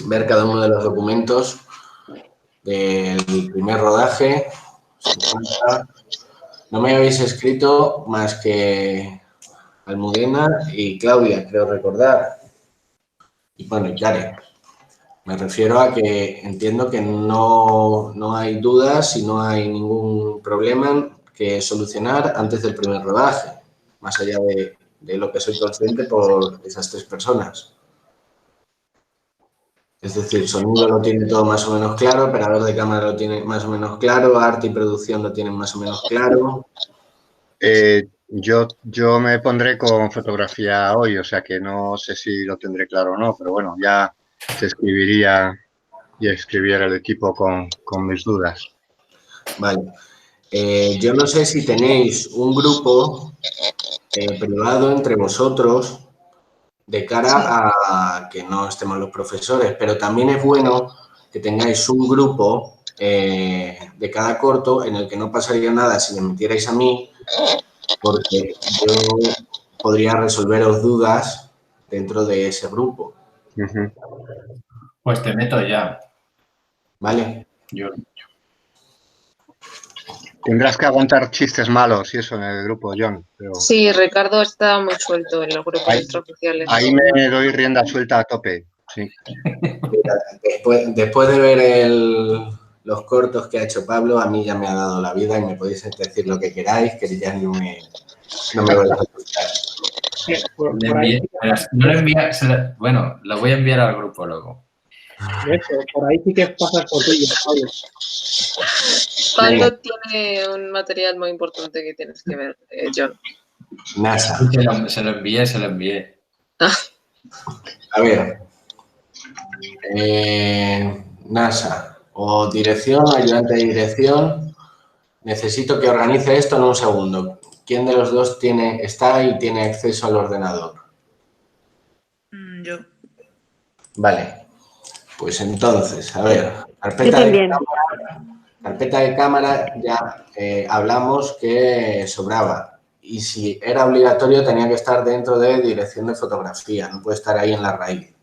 ver cada uno de los documentos del primer rodaje. No me habéis escrito más que Almudena y Claudia, creo recordar. Y bueno, y Karen. Me refiero a que entiendo que no hay dudas y no hay ningún problema que solucionar antes del primer rodaje, más allá de lo que soy consciente por esas 3 personas. Es decir, sonido lo tiene todo más o menos claro, operador de cámara lo tiene más o menos claro, arte y producción lo tienen más o menos claro. Yo me pondré con fotografía hoy, o sea que no sé si lo tendré claro o no, pero bueno, ya se escribiría y escribiera el equipo con mis dudas. Vale. Yo no sé si tenéis un grupo privado entre vosotros de cara a que no estemos los profesores, pero también es bueno que tengáis un grupo de cada corto en el que no pasaría nada si me metierais a mí, porque yo podría resolveros dudas dentro de ese grupo. Pues te meto ya. ¿Vale? Yo. Tendrás que aguantar chistes malos y eso en el grupo, John. Pero... Sí, Ricardo está muy suelto en los grupos extraoficiales. Ahí me doy rienda suelta a tope, sí. Después de ver los cortos que ha hecho Pablo, a mí ya me ha dado la vida y me podéis decir lo que queráis, que ya no me vais a asustar. Bueno, lo voy a enviar al grupo luego. Eso, por ahí sí que pasas por ti, Pablo. Pablo tiene un material muy importante que tienes que ver, John. NASA. Se lo envié. A ver. NASA o dirección, ayudante de dirección. Necesito que organice esto en un segundo. ¿Quién de los dos está y tiene acceso al ordenador? Yo. Vale. Pues entonces, a ver. Carpeta de cámara ya hablamos que sobraba. Y si era obligatorio tenía que estar dentro de dirección de fotografía. No puede estar ahí en la raíz.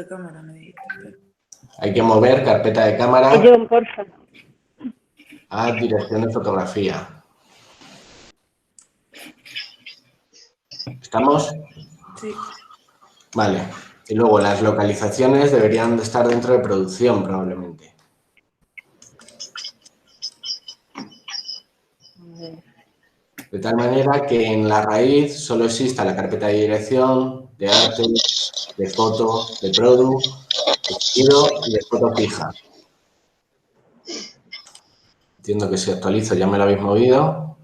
Cámara, me dijiste. Hay que mover carpeta de cámara John, porfa. a dirección de fotografía. ¿Estamos? Sí. Vale. Y luego las localizaciones deberían de estar dentro de producción, probablemente. De tal manera que en la raíz solo exista la carpeta de dirección, de arte, de foto, de product, de estilo y de foto fija. Entiendo que si actualizo ya me lo habéis movido.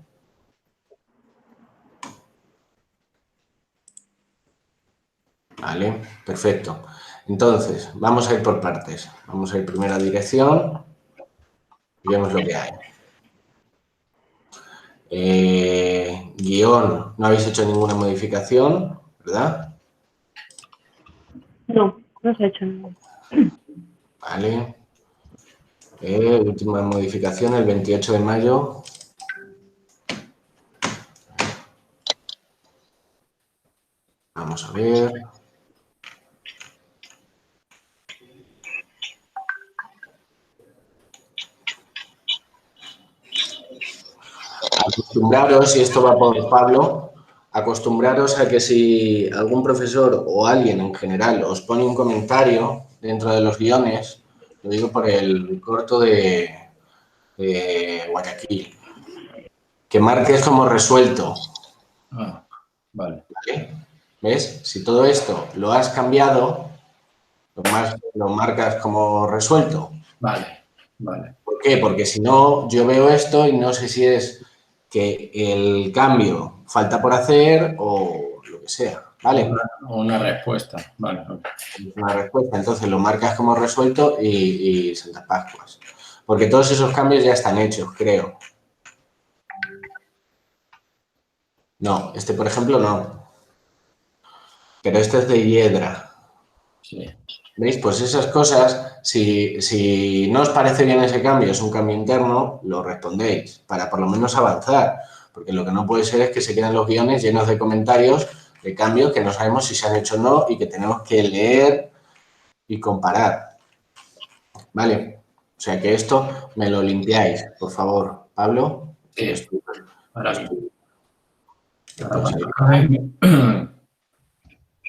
Vale, perfecto. Entonces, vamos a ir por partes. Vamos a ir primero a dirección y vemos lo que hay. Guión, no habéis hecho ninguna modificación, ¿verdad? No, no se ha hecho nada. Vale. Última modificación el 28 de mayo. Vamos a ver. Acostumbraros, y esto va por Pablo, acostumbraros a que si algún profesor o alguien en general os pone un comentario dentro de los guiones, lo digo por el corto de Guayaquil, que marques como resuelto. Ah, vale. ¿Vale? ¿Ves? Si todo esto lo has cambiado, lo marcas como resuelto. Vale, vale. ¿Por qué? Porque si no, yo veo esto y no sé si es que el cambio falta por hacer o lo que sea, ¿vale? Una respuesta, vale. Una respuesta, entonces lo marcas como resuelto y Santas Pascuas. Porque todos esos cambios ya están hechos, creo. No, este por ejemplo no. Pero este es de Hiedra. Sí. ¿Veis? Pues esas cosas, si no os parece bien ese cambio, es un cambio interno, lo respondéis para por lo menos avanzar. Porque lo que no puede ser es que se queden los guiones llenos de comentarios de cambios que no sabemos si se han hecho o no y que tenemos que leer y comparar. ¿Vale? O sea que esto me lo limpiáis, por favor. Pablo. Sí. Esto. Ahora bien.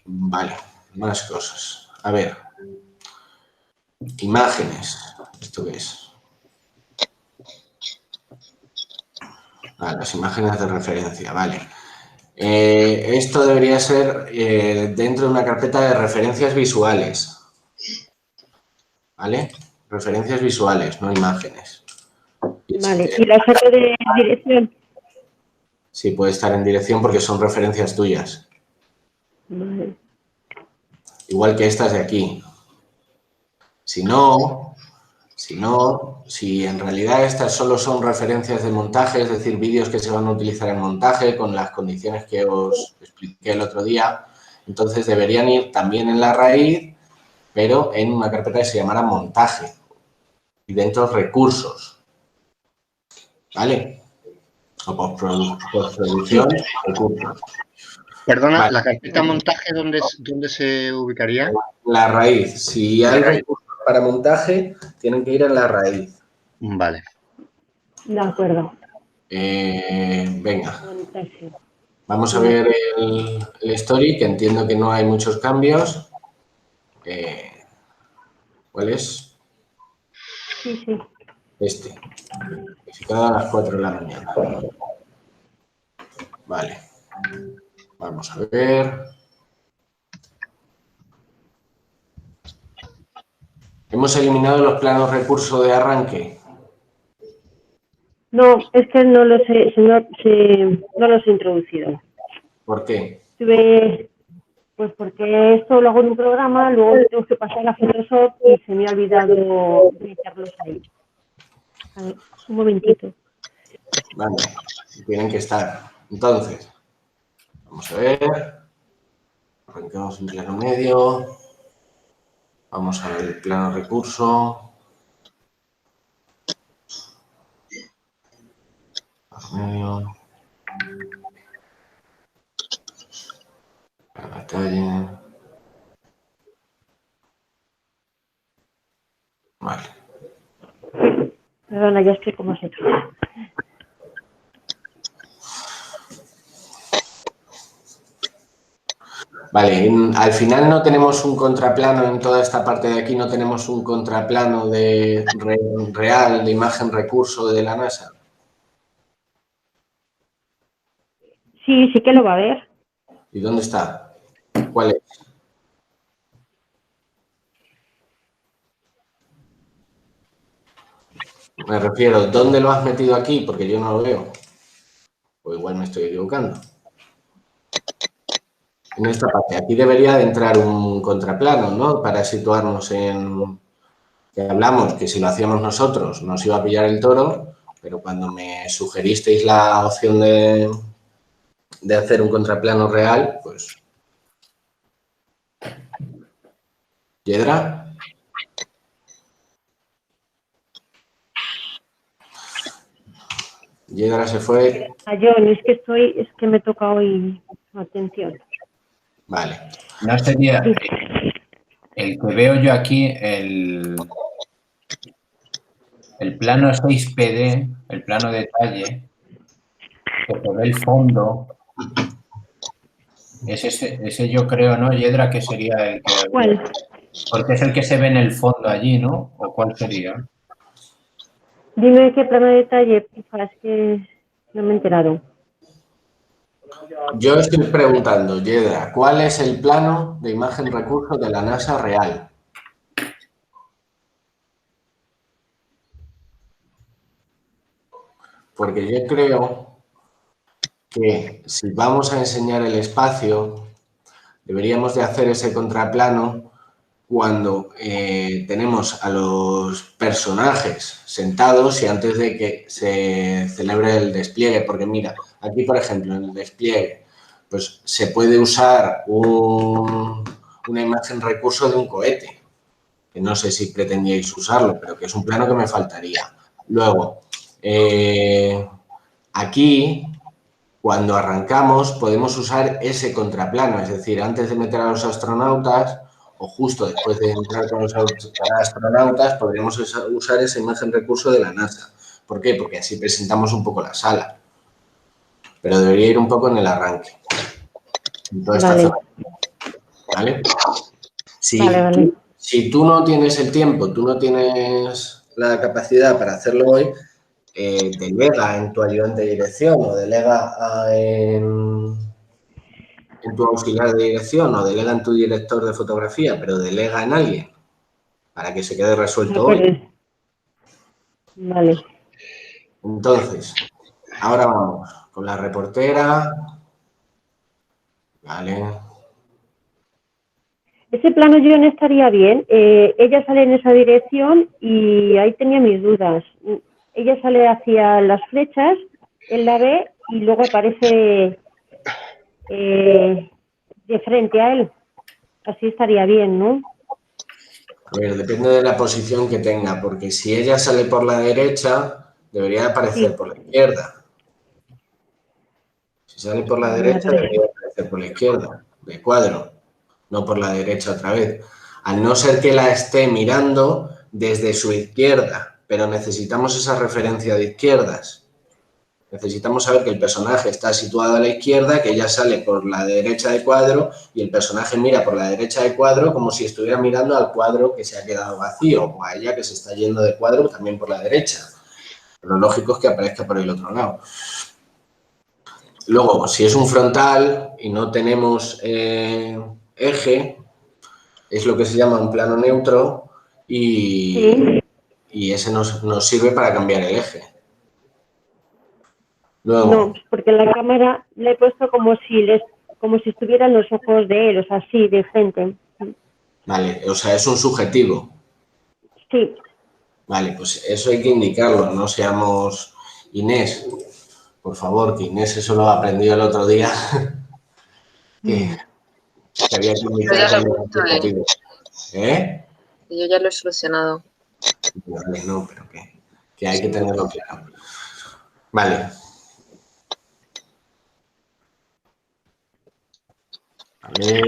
Vale, más cosas. A ver. Imágenes. ¿Esto qué es? Las imágenes de referencia, vale. Esto debería ser dentro de una carpeta de referencias visuales. ¿Vale? Referencias visuales, no imágenes. Vale, ¿y la saco de dirección? Sí, puede estar en dirección porque son referencias tuyas. Vale. Igual que estas de aquí. Si en realidad estas solo son referencias de montaje, es decir, vídeos que se van a utilizar en montaje con las condiciones que os expliqué el otro día, entonces deberían ir también en la raíz, pero en una carpeta que se llamará montaje y dentro recursos. ¿Vale? O postproducción, recursos. Perdona, Vale. ¿la carpeta montaje dónde se ubicaría? La raíz. Si hay recursos para montaje, tienen que ir en la raíz. Vale. De acuerdo. Venga. Montaje. Vamos a ver el story, que entiendo que no hay muchos cambios. ¿Cuál es? Sí, sí. Este. Verificado a las 4 de la mañana. Vale. Vamos a ver. Hemos eliminado los planos recurso de arranque. No, es que no los he, no los he introducido. ¿Por qué? Pues porque esto lo hago en un programa, luego lo tengo que pasar a Photoshop y se me ha olvidado meterlos ahí. A ver, un momentito. Vale, tienen que estar. Entonces, vamos a ver. Arrancamos en plano medio. Vamos a ver el plano recurso. Plano medio. La batalla. Vale. Perdona, ya estoy como se trata. Vale, al final no tenemos un contraplano en toda esta parte de aquí, no tenemos un contraplano de real, de imagen recurso de la NASA. Sí, sí que lo va a ver. ¿Y dónde está? ¿Cuál es? Me refiero, ¿dónde lo has metido aquí? Porque yo no lo veo. O igual me estoy equivocando. En esta parte, aquí debería de entrar un contraplano, ¿no? Para situarnos en... Que hablamos que si lo hacíamos nosotros nos iba a pillar el toro, pero cuando me sugeristeis la opción de hacer un contraplano real, pues... ¿Yedra? Yedra se fue. John, es que me toca hoy atención. Vale. No sería el que veo yo aquí, el plano 6PD, el plano detalle, que se ve el fondo. Es ese yo creo, ¿no, Yedra? Que sería el que... ¿Cuál? Porque es el que se ve en el fondo allí, ¿no? ¿O cuál sería? Dime qué plano de detalle, es que no me he enterado. Yo estoy preguntando, Yedra, ¿cuál es el plano de imagen recurso de la NASA real? Porque yo creo que si vamos a enseñar el espacio, deberíamos de hacer ese contraplano cuando tenemos a los personajes sentados y antes de que se celebre el despliegue. Porque mira, aquí por ejemplo en el despliegue, pues se puede usar una imagen recurso de un cohete, que no sé si pretendíais usarlo, pero que es un plano que me faltaría. Luego, aquí cuando arrancamos podemos usar ese contraplano, es decir, antes de meter a los astronautas o justo después de entrar con los astronautas podríamos usar esa imagen recurso de la NASA. ¿Por qué? Porque así presentamos un poco la sala. Pero debería ir un poco en el arranque. En toda esta zona. ¿Vale? Si tú no tienes el tiempo, tú no tienes la capacidad para hacerlo hoy, delega en tu ayudante de dirección o delega en tu auxiliar de dirección o delega en tu director de fotografía, pero delega en alguien para que se quede resuelto hoy. Vale. Entonces, ahora vamos con la reportera. Vale. Ese plano yo no estaría bien. Ella sale en esa dirección y ahí tenía mis dudas. Ella sale hacia las flechas, él la ve y luego aparece de frente a él. Así estaría bien, ¿no? A ver, depende de la posición que tenga, porque si ella sale por la derecha, debería aparecer por la izquierda. Si sale por la derecha, debería aparecer por la izquierda, de cuadro, no por la derecha otra vez. A no ser que la esté mirando desde su izquierda, pero necesitamos esa referencia de izquierdas. Necesitamos saber que el personaje está situado a la izquierda, que ella sale por la derecha de cuadro y el personaje mira por la derecha de cuadro como si estuviera mirando al cuadro que se ha quedado vacío o a ella que se está yendo de cuadro también por la derecha. Lo lógico es que aparezca por el otro lado. Luego, si es un frontal y no tenemos eje, es lo que se llama un plano neutro y ese nos sirve para cambiar el eje. Luego, no, porque la cámara la he puesto como si estuvieran los ojos de él, o sea, así, de frente. vale, o sea, es un subjetivo. Sí. Vale, pues eso hay que indicarlo, no seamos Inés. Por favor, que Inés eso lo aprendió el otro día. que había que indicar cuando era subjetivo. ¿Eh? Yo ya lo he solucionado. Vale, no, pero que hay que tenerlo claro. Vale. A ver.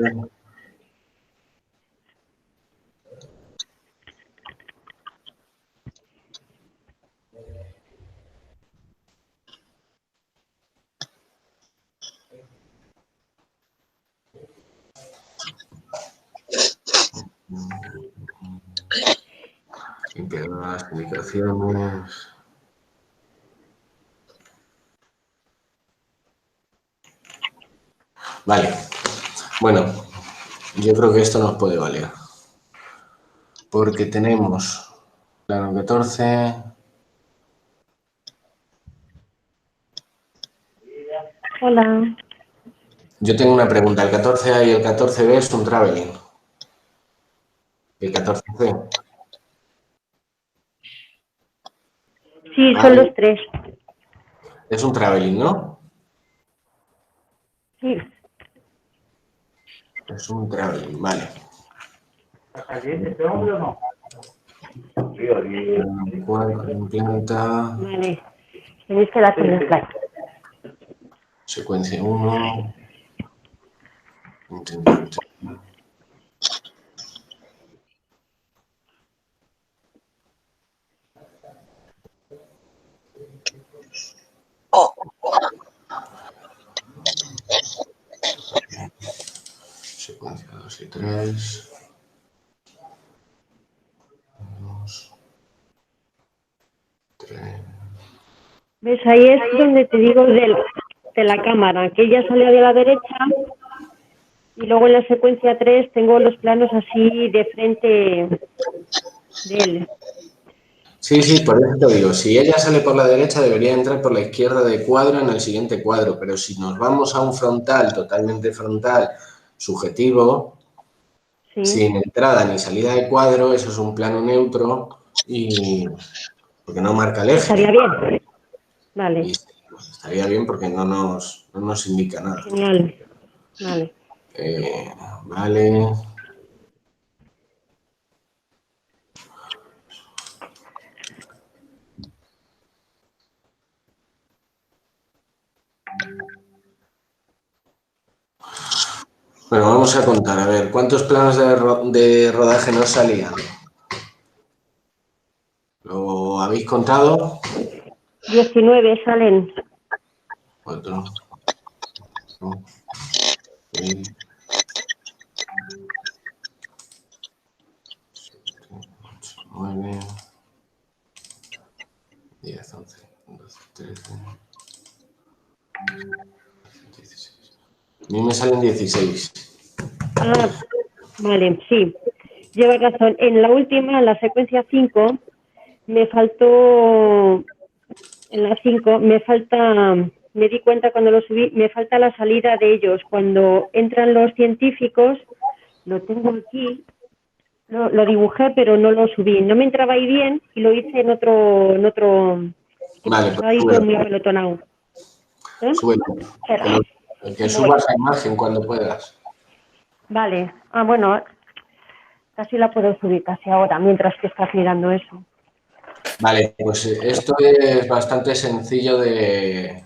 Limpiar las indicaciones. Vale. Bueno, yo creo que esto nos puede valer. Porque tenemos plano 14. Hola. Yo tengo una pregunta. ¿El 14A y el 14B es un traveling? ¿El 14C? Sí, son los tres. Es un traveling, ¿no? Sí. Es un traveling, vale. Planta. Vale. Tenéis que dar con el flash. Secuencia 1. Secuencia 2 y 3. 2, 3. ¿Ves? Ahí es donde te digo de la cámara, que ella sale de la derecha y luego en la secuencia 3 tengo los planos así de frente de él. Sí, sí, por eso te digo, si ella sale por la derecha debería entrar por la izquierda de cuadro en el siguiente cuadro, pero si nos vamos a un frontal, totalmente frontal, subjetivo, Sí. sin entrada ni salida de cuadro, eso es un plano neutro y porque no marca el eje. Estaría bien. Vale. Y estaría bien porque no nos indica nada. Genial. Vale. Vale. Bueno, vamos a contar, a ver, ¿cuántos planos de rodaje nos salían? ¿Lo habéis contado? 19 salen. 4, 6, 9, 10, 11, 12, 13, 16. A mí me salen 16. Ah, vale, sí. Llevas razón. En la última, en la secuencia 5, me faltó, en la 5, me di cuenta cuando lo subí, me falta la salida de ellos. Cuando entran los científicos, lo tengo aquí, lo dibujé, pero no lo subí. No me entraba ahí bien y lo hice en otro, Vale, estaba ahí pues todo súbelo. muy apelotonado. ¿Eh? Súbelo. Espera, Que subas la imagen cuando puedas. vale. Ah, bueno, casi la puedo subir casi ahora, mientras que estás mirando eso. Vale, pues esto es bastante sencillo de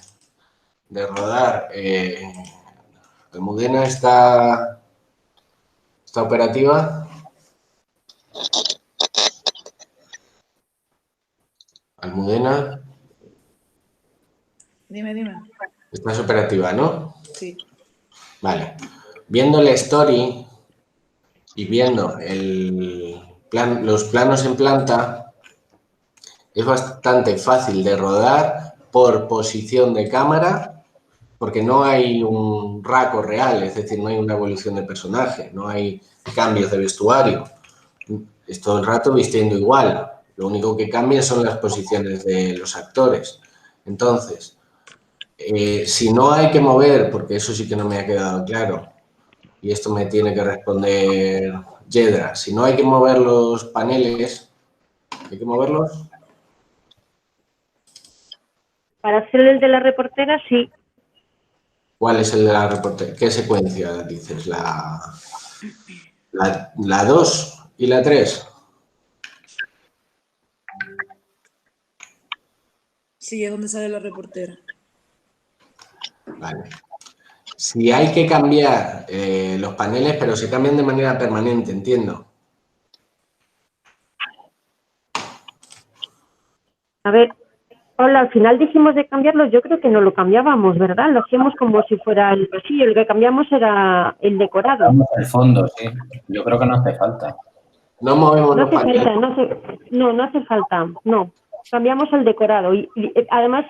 rodar. Almudena está operativa. Almudena, Dime. estás operativa, ¿no? Sí. Vale. Viendo la story y viendo los planos en planta, es bastante fácil de rodar por posición de cámara, porque no hay un raco real, es decir, no hay una evolución de personaje, no hay cambios de vestuario. Es todo el rato vistiendo igual. Lo único que cambia son las posiciones de los actores. Entonces, si no hay que mover, porque eso sí que no me ha quedado claro, y esto me tiene que responder Yedra, si no hay que mover los paneles, ¿hay que moverlos? Para hacer el de la reportera, sí. ¿Cuál es el de la reportera? ¿Qué secuencia dices? ¿La 2 y la 3? Sí, es donde sale la reportera. Vale. Si hay que cambiar los paneles, pero se cambian de manera permanente, entiendo. A ver, hola, al final dijimos de cambiarlos, yo creo que no lo cambiábamos, ¿verdad? Lo hacíamos como si fuera el pasillo, el que cambiamos era el decorado. Vamos al fondo, sí. Yo creo que no hace falta. No movemos No los hace paneles. falta, no hace falta, no. Cambiamos el decorado y además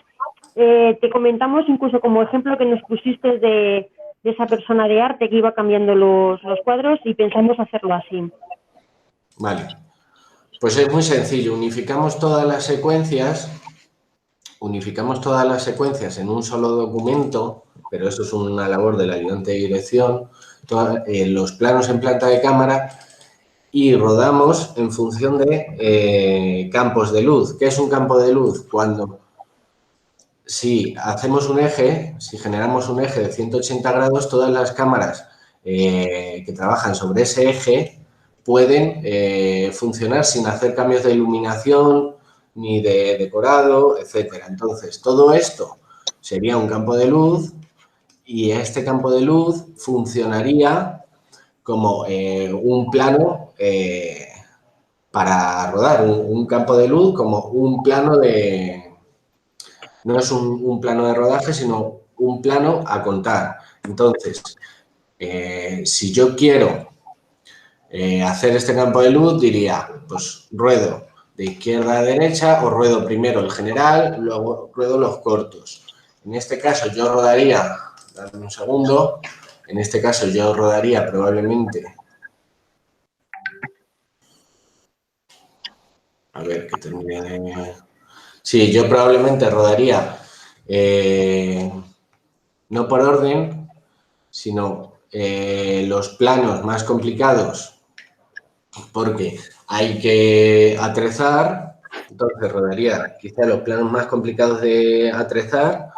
te comentamos incluso como ejemplo que nos pusiste de esa persona de arte que iba cambiando los cuadros y pensamos hacerlo así. Vale. Pues es muy sencillo. Unificamos todas las secuencias en un solo documento, pero eso es una labor del ayudante de dirección, los planos en planta de cámara y rodamos en función de campos de luz. ¿Qué es un campo de luz? Si generamos un eje de 180 grados, todas las cámaras que trabajan sobre ese eje pueden funcionar sin hacer cambios de iluminación ni de decorado, etcétera. Entonces, todo esto sería un campo de luz y este campo de luz funcionaría como un plano para rodar, un campo de luz como un plano no es un plano de rodaje, sino un plano a contar. Entonces, si yo quiero hacer este campo de luz, diría, pues ruedo de izquierda a derecha o ruedo primero el general, luego ruedo los cortos. En este caso yo rodaría, dame un segundo, en este caso yo rodaría probablemente, a ver que termine. Sí, yo probablemente rodaría no por orden, sino los planos más complicados porque hay que atrezar, entonces rodaría quizá los planos más complicados de atrezar,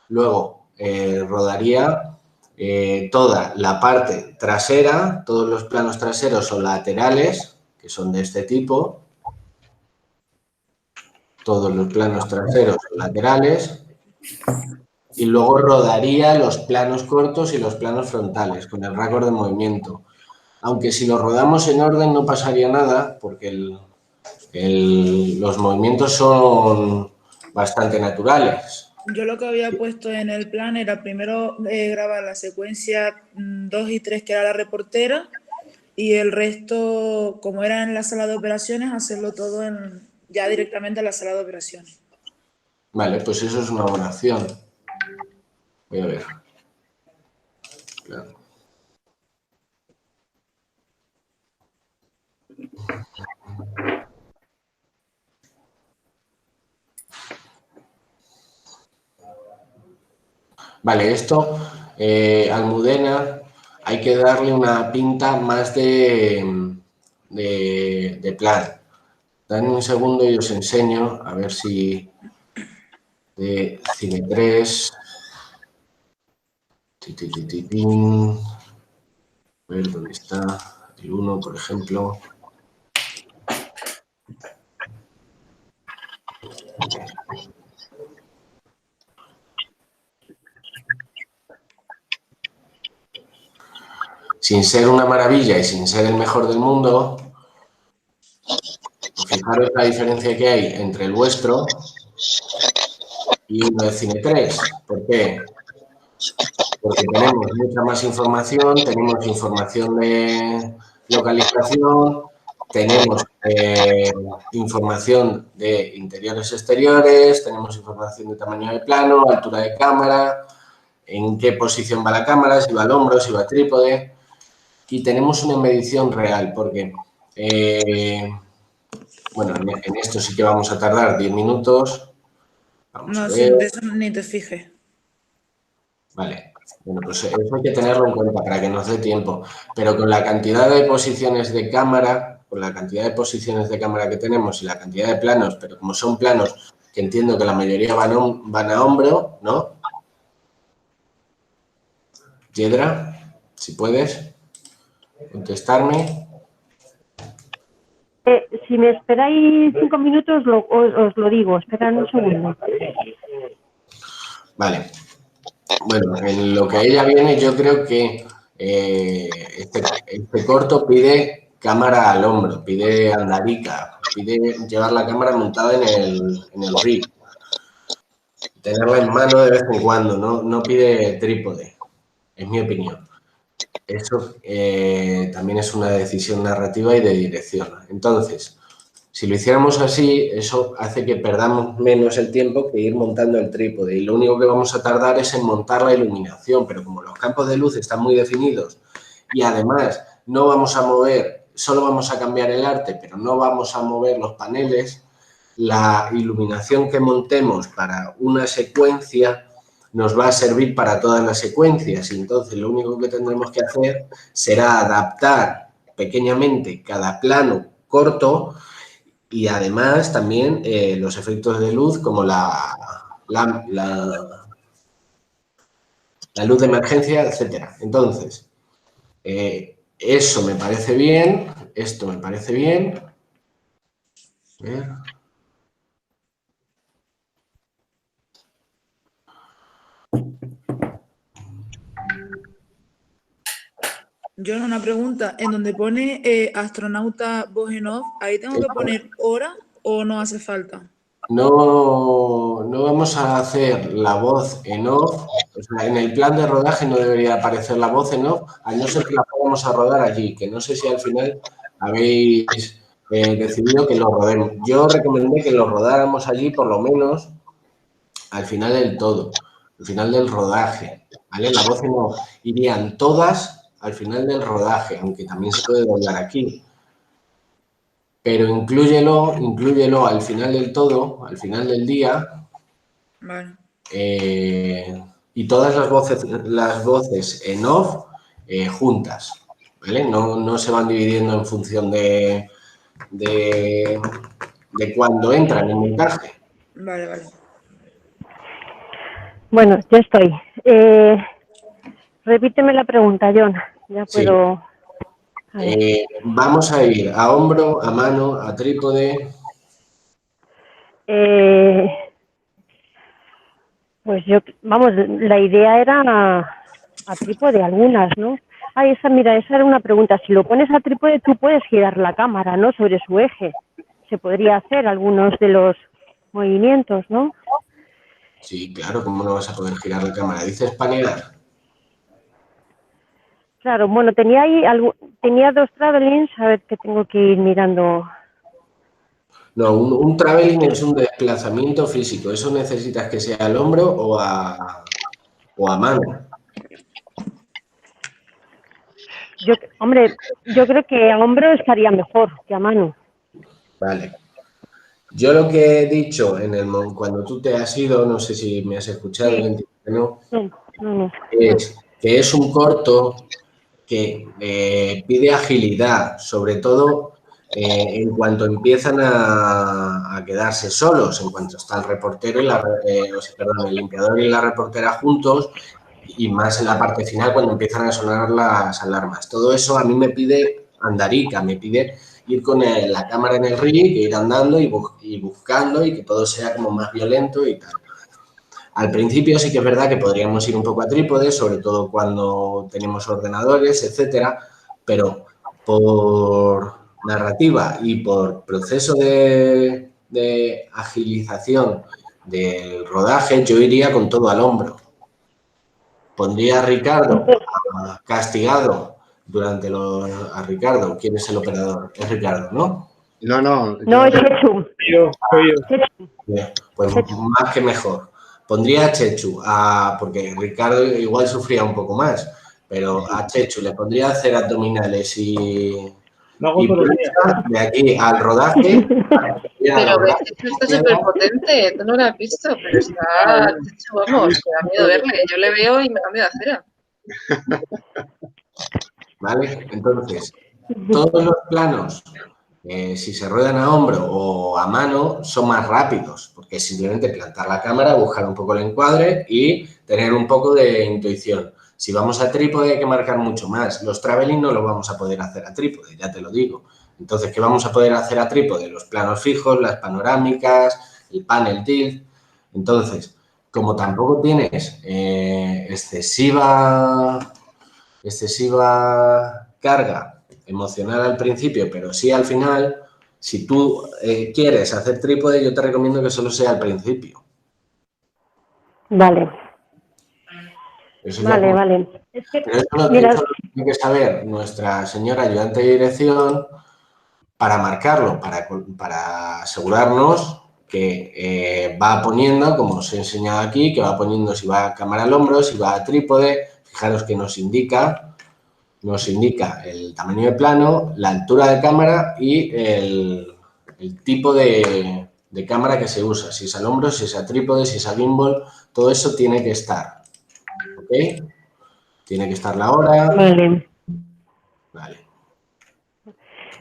luego rodaría toda la parte trasera, todos los planos traseros o laterales, que son de este tipo, todos los planos traseros o laterales, y luego rodaría los planos cortos y los planos frontales con el récord de movimiento. Aunque si los rodamos en orden no pasaría nada porque los movimientos son bastante naturales. Yo lo que había puesto en el plan era primero grabar la secuencia 2 y 3, que era la reportera, y el resto, como era en la sala de operaciones, hacerlo todo ya directamente en la sala de operaciones. Vale, pues eso es una buena opción. Voy a ver. Claro. Vale, esto, Almudena, hay que darle una pinta más de plan. Dame un segundo y os enseño, a ver si de Cine 3. A ver dónde está el 1, por ejemplo. Sin ser una maravilla y sin ser el mejor del mundo, fijaros la diferencia que hay entre el vuestro y uno de Cine 3. ¿Por qué? Porque tenemos mucha más información, tenemos información de localización, tenemos información de interiores exteriores, tenemos información de tamaño de plano, altura de cámara, en qué posición va la cámara, si va al hombro, si va a trípode, y tenemos una medición real, porque, bueno, en esto sí que vamos a tardar 10 minutos. Vamos a No, ver. sin eso ni te fijes. Vale, bueno, pues eso hay que tenerlo en cuenta para que nos dé tiempo, pero con la cantidad de posiciones de cámara, que tenemos y la cantidad de planos, pero como son planos que entiendo que la mayoría van a hombro, ¿no? Yedra, si puedes contestarme. Si me esperáis 5 minutos, os lo digo. Esperad un segundo. Vale. Bueno, en lo que ella viene, yo creo que este corto pide cámara al hombro, pide andarica, pide llevar la cámara montada en el rig, tenerla en mano de vez en cuando, no pide trípode, es mi opinión. Eso también es una decisión narrativa y de dirección. Entonces, si lo hiciéramos así, eso hace que perdamos menos el tiempo que ir montando el trípode y lo único que vamos a tardar es en montar la iluminación, pero como los campos de luz están muy definidos y además no vamos a mover, solo vamos a cambiar el arte, pero no vamos a mover los paneles, la iluminación que montemos para una secuencia nos va a servir para todas las secuencias y entonces lo único que tendremos que hacer será adaptar pequeñamente cada plano corto y además también los efectos de luz como la luz de emergencia, etcétera. Entonces, eso me parece bien, esto me parece bien. A ver. Yo una pregunta, en donde pone astronauta voz en off, ¿ahí tengo que poner hora o no hace falta? No vamos a hacer la voz en off, o sea, en el plan de rodaje no debería aparecer la voz en off, a no ser que la vamos a rodar allí, que no sé si al final habéis decidido que lo rodemos. Yo recomendé que lo rodáramos allí por lo menos al final del todo, al final del rodaje, ¿vale? La voz en off irían todas al final del rodaje, aunque también se puede doblar aquí. Pero inclúyelo al final del todo, al final del día. Vale. Y todas las voces en off juntas, ¿vale? No se van dividiendo en función de cuándo entran en montaje. Vale, vale. Bueno, ya estoy. Repíteme la pregunta, John. Ya puedo... Vamos a ir a hombro, a mano, a trípode. Pues vamos, la idea era a trípode algunas, ¿no? Ah, mira, esa era una pregunta. Si lo pones a trípode, tú puedes girar la cámara, ¿no? Sobre su eje. Se podría hacer algunos de los movimientos, ¿no? Sí, claro, ¿cómo no vas a poder girar la cámara? ¿Dices panear? Claro, bueno, tenía 2 travelings, a ver que tengo que ir mirando. No, un traveling es un desplazamiento físico. Eso necesitas que sea al hombro o a mano. Hombre, yo creo que a hombro estaría mejor que a mano. Vale. Yo lo que he dicho cuando tú te has ido, no sé si me has escuchado, Sí. entiendo que no, No. es que es un corto que pide agilidad, sobre todo en cuanto empiezan a quedarse solos, en cuanto está el reportero el limpiador y la reportera juntos, y más en la parte final cuando empiezan a sonar las alarmas. Todo eso a mí me pide andarica, me pide ir con la cámara en el rig, ir andando y buscando y que todo sea como más violento y tal. Al principio sí que es verdad que podríamos ir un poco a trípode, sobre todo cuando tenemos ordenadores, etcétera, pero por narrativa y por proceso de agilización del rodaje, yo iría con todo al hombro. Pondría a Ricardo castigado a Ricardo. ¿Quién es el operador? Es Ricardo, ¿no? No, es Chechu. Soy yo. Bien, pues más que mejor. Pondría a Chechu, porque Ricardo igual sufría un poco más, pero a Chechu le pondría a hacer abdominales y plancha de aquí al rodaje. Pero ves, Chechu está súper potente, tú no lo has visto, pero está, Chechu, vamos, que da miedo verle. Yo le veo y me cambio de acera. ¿Vale? Entonces, todos los planos, si se ruedan a hombro o a mano, son más rápidos, porque es simplemente plantar la cámara, buscar un poco el encuadre y tener un poco de intuición. Si vamos a trípode hay que marcar mucho más. Los traveling no los vamos a poder hacer a trípode, ya te lo digo. Entonces, ¿qué vamos a poder hacer a trípode? Los planos fijos, las panorámicas, el panel tilt. Entonces, como tampoco tienes excesiva carga emocional al principio, pero sí al final, si tú quieres hacer trípode, yo te recomiendo que solo sea al principio. Vale. Eso Vale. Pero eso lo tiene que saber nuestra señora ayudante de dirección para marcarlo, para asegurarnos que va poniendo, como os he enseñado aquí, que va poniendo si va a cámara al hombro, si va a trípode. Fijaros que nos indica el tamaño de plano, la altura de cámara y el tipo de cámara que se usa. Si es al hombro, si es a trípode, si es a gimbal, todo eso tiene que estar. ¿Ok? Tiene que estar la hora. Vale.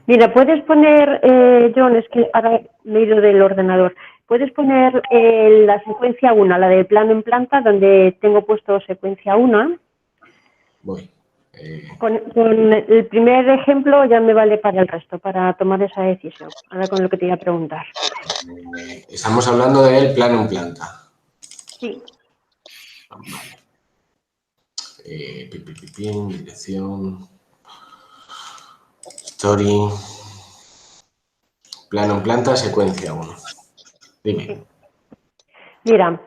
Mira, puedes poner, John, es que ahora me he ido del ordenador. Puedes poner la secuencia 1, la del plano en planta, donde tengo puesto secuencia 1. Voy. Con el primer ejemplo ya me vale para el resto, para tomar esa decisión. Ahora con lo que te iba a preguntar. Estamos hablando del plano en planta. Sí. Vale. Dirección. Story. Plano en planta, secuencia 1. Dime. Mira,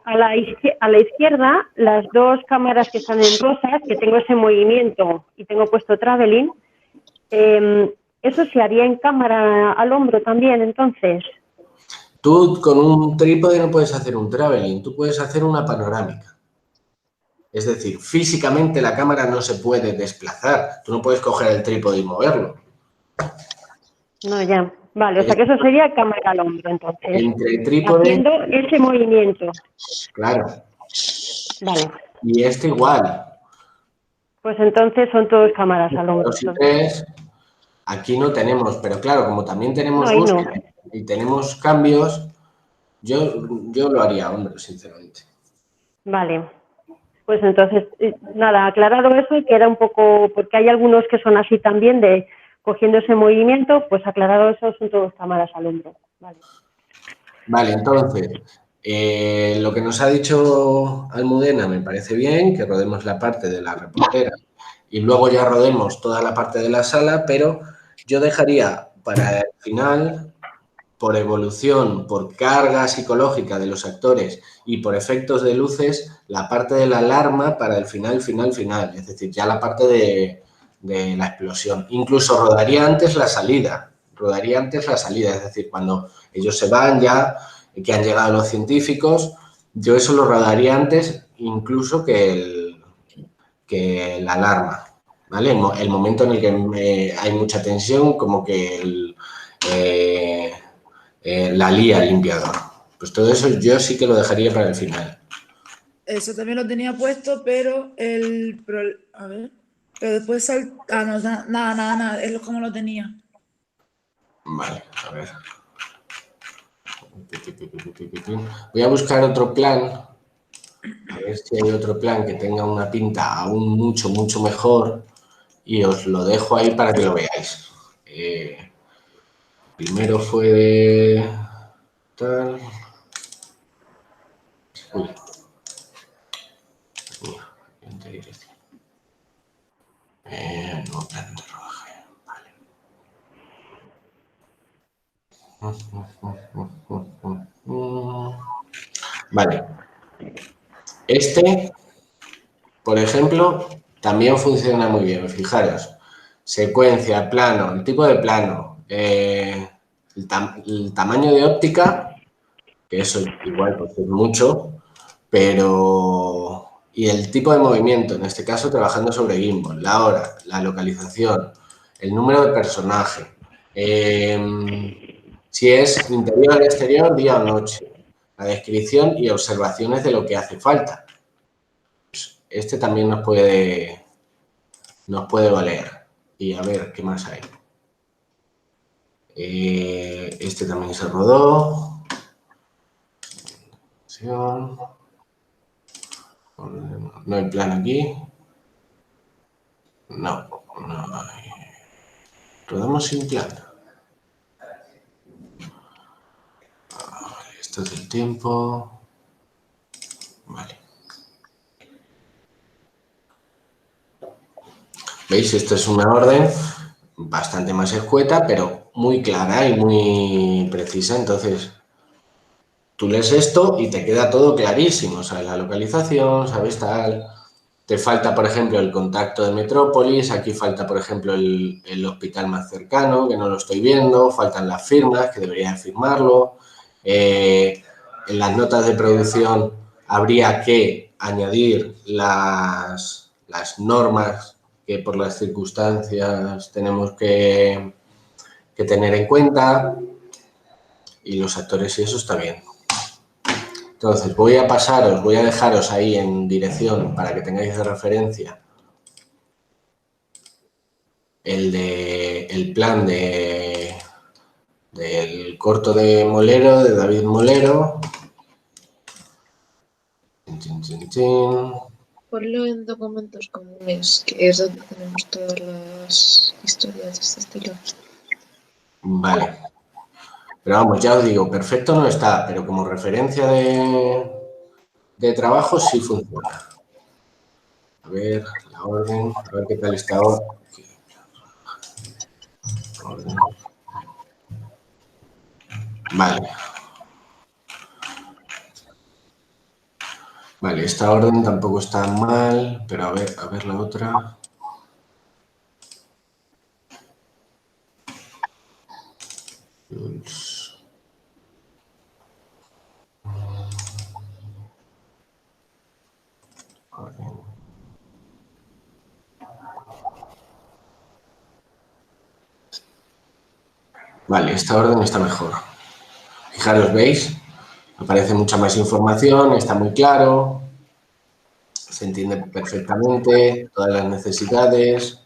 a la izquierda, las 2 cámaras que están en rosas, que tengo ese movimiento y tengo puesto traveling, eso se haría en cámara al hombro también, entonces. Tú con un trípode no puedes hacer un traveling, tú puedes hacer una panorámica. Es decir, físicamente la cámara no se puede desplazar. Tú no puedes coger el trípode y moverlo. No, ya. Vale, o sea que eso sería cámara al hombro, entonces. Entre trípode... Haciendo ese movimiento. Claro. Vale. Y este igual. Pues entonces son todos cámaras al hombro. 2 y 3, aquí no tenemos, pero claro, como también tenemos búsqueda y tenemos cambios, yo lo haría a hombro, sinceramente. Vale. Pues entonces, nada, aclarado eso, que era un poco, porque hay algunos que son así también, de cogiendo ese movimiento, pues aclarado eso, son todos cámaras al hombro. Vale, entonces, Lo que nos ha dicho Almudena me parece bien, que rodemos la parte de la reportera y luego ya rodemos toda la parte de la sala, pero yo dejaría para el final, por evolución, por carga psicológica de los actores y por efectos de luces, la parte de la alarma para el final, es decir, ya la parte de la explosión. Incluso rodaría antes la salida, es decir, cuando ellos se van ya, que han llegado los científicos, yo eso lo rodaría antes incluso que la alarma, ¿vale? El momento en el que hay mucha tensión, como que la lía el limpiador. Pues todo eso yo sí que lo dejaría para el final. Eso también lo tenía puesto, pero a ver, pero después no, nada, es como lo tenía. Vale, a ver. Voy a buscar otro plan, a ver si hay otro plan que tenga una pinta aún mucho mejor y os lo dejo ahí para que lo veáis. Primero fue de tal. Uy. Siguiente dirección. No, plan de rodaje. Vale. Vale. Este, por ejemplo, también funciona muy bien. Fijaros. Secuencia, plano, el tipo de plano, el tamaño de óptica, que eso igual pues es mucho, pero... Y el tipo de movimiento, en este caso trabajando sobre gimbal, la hora, la localización, el número de personaje, si es interior, exterior, día o noche, la descripción y observaciones de lo que hace falta. Este también nos puede valer. Y a ver, ¿qué más hay? Este también se rodó. No hay plan aquí. No hay. Rodamos sin plan. Vale, esto es el tiempo. Vale. ¿Veis? Esto es una orden bastante más escueta, pero muy clara y muy precisa. Entonces, tú lees esto y te queda todo clarísimo. Sabes la localización, sabes tal. Te falta, por ejemplo, el contacto de Metrópolis. Aquí falta, por ejemplo, el hospital más cercano, que no lo estoy viendo. Faltan las firmas, que debería firmarlo. En las notas de producción habría que añadir las normas que por las circunstancias tenemos que tener en cuenta. Y los actores y eso está bien. Entonces, voy a dejaros ahí en dirección para que tengáis de referencia el plan del corto de Molero, de David Molero. Ponlo en documentos comunes, que es donde tenemos todas las historias de este estilo. Vale. Pero vamos, ya os digo, perfecto no está, pero como referencia de trabajo sí funciona. A ver, la orden, a ver qué tal está ahora. Vale. Vale, esta orden tampoco está mal, pero a ver la otra. Vale, esta orden está mejor. Fijaros, ¿veis? Aparece mucha más información, está muy claro, se entiende perfectamente todas las necesidades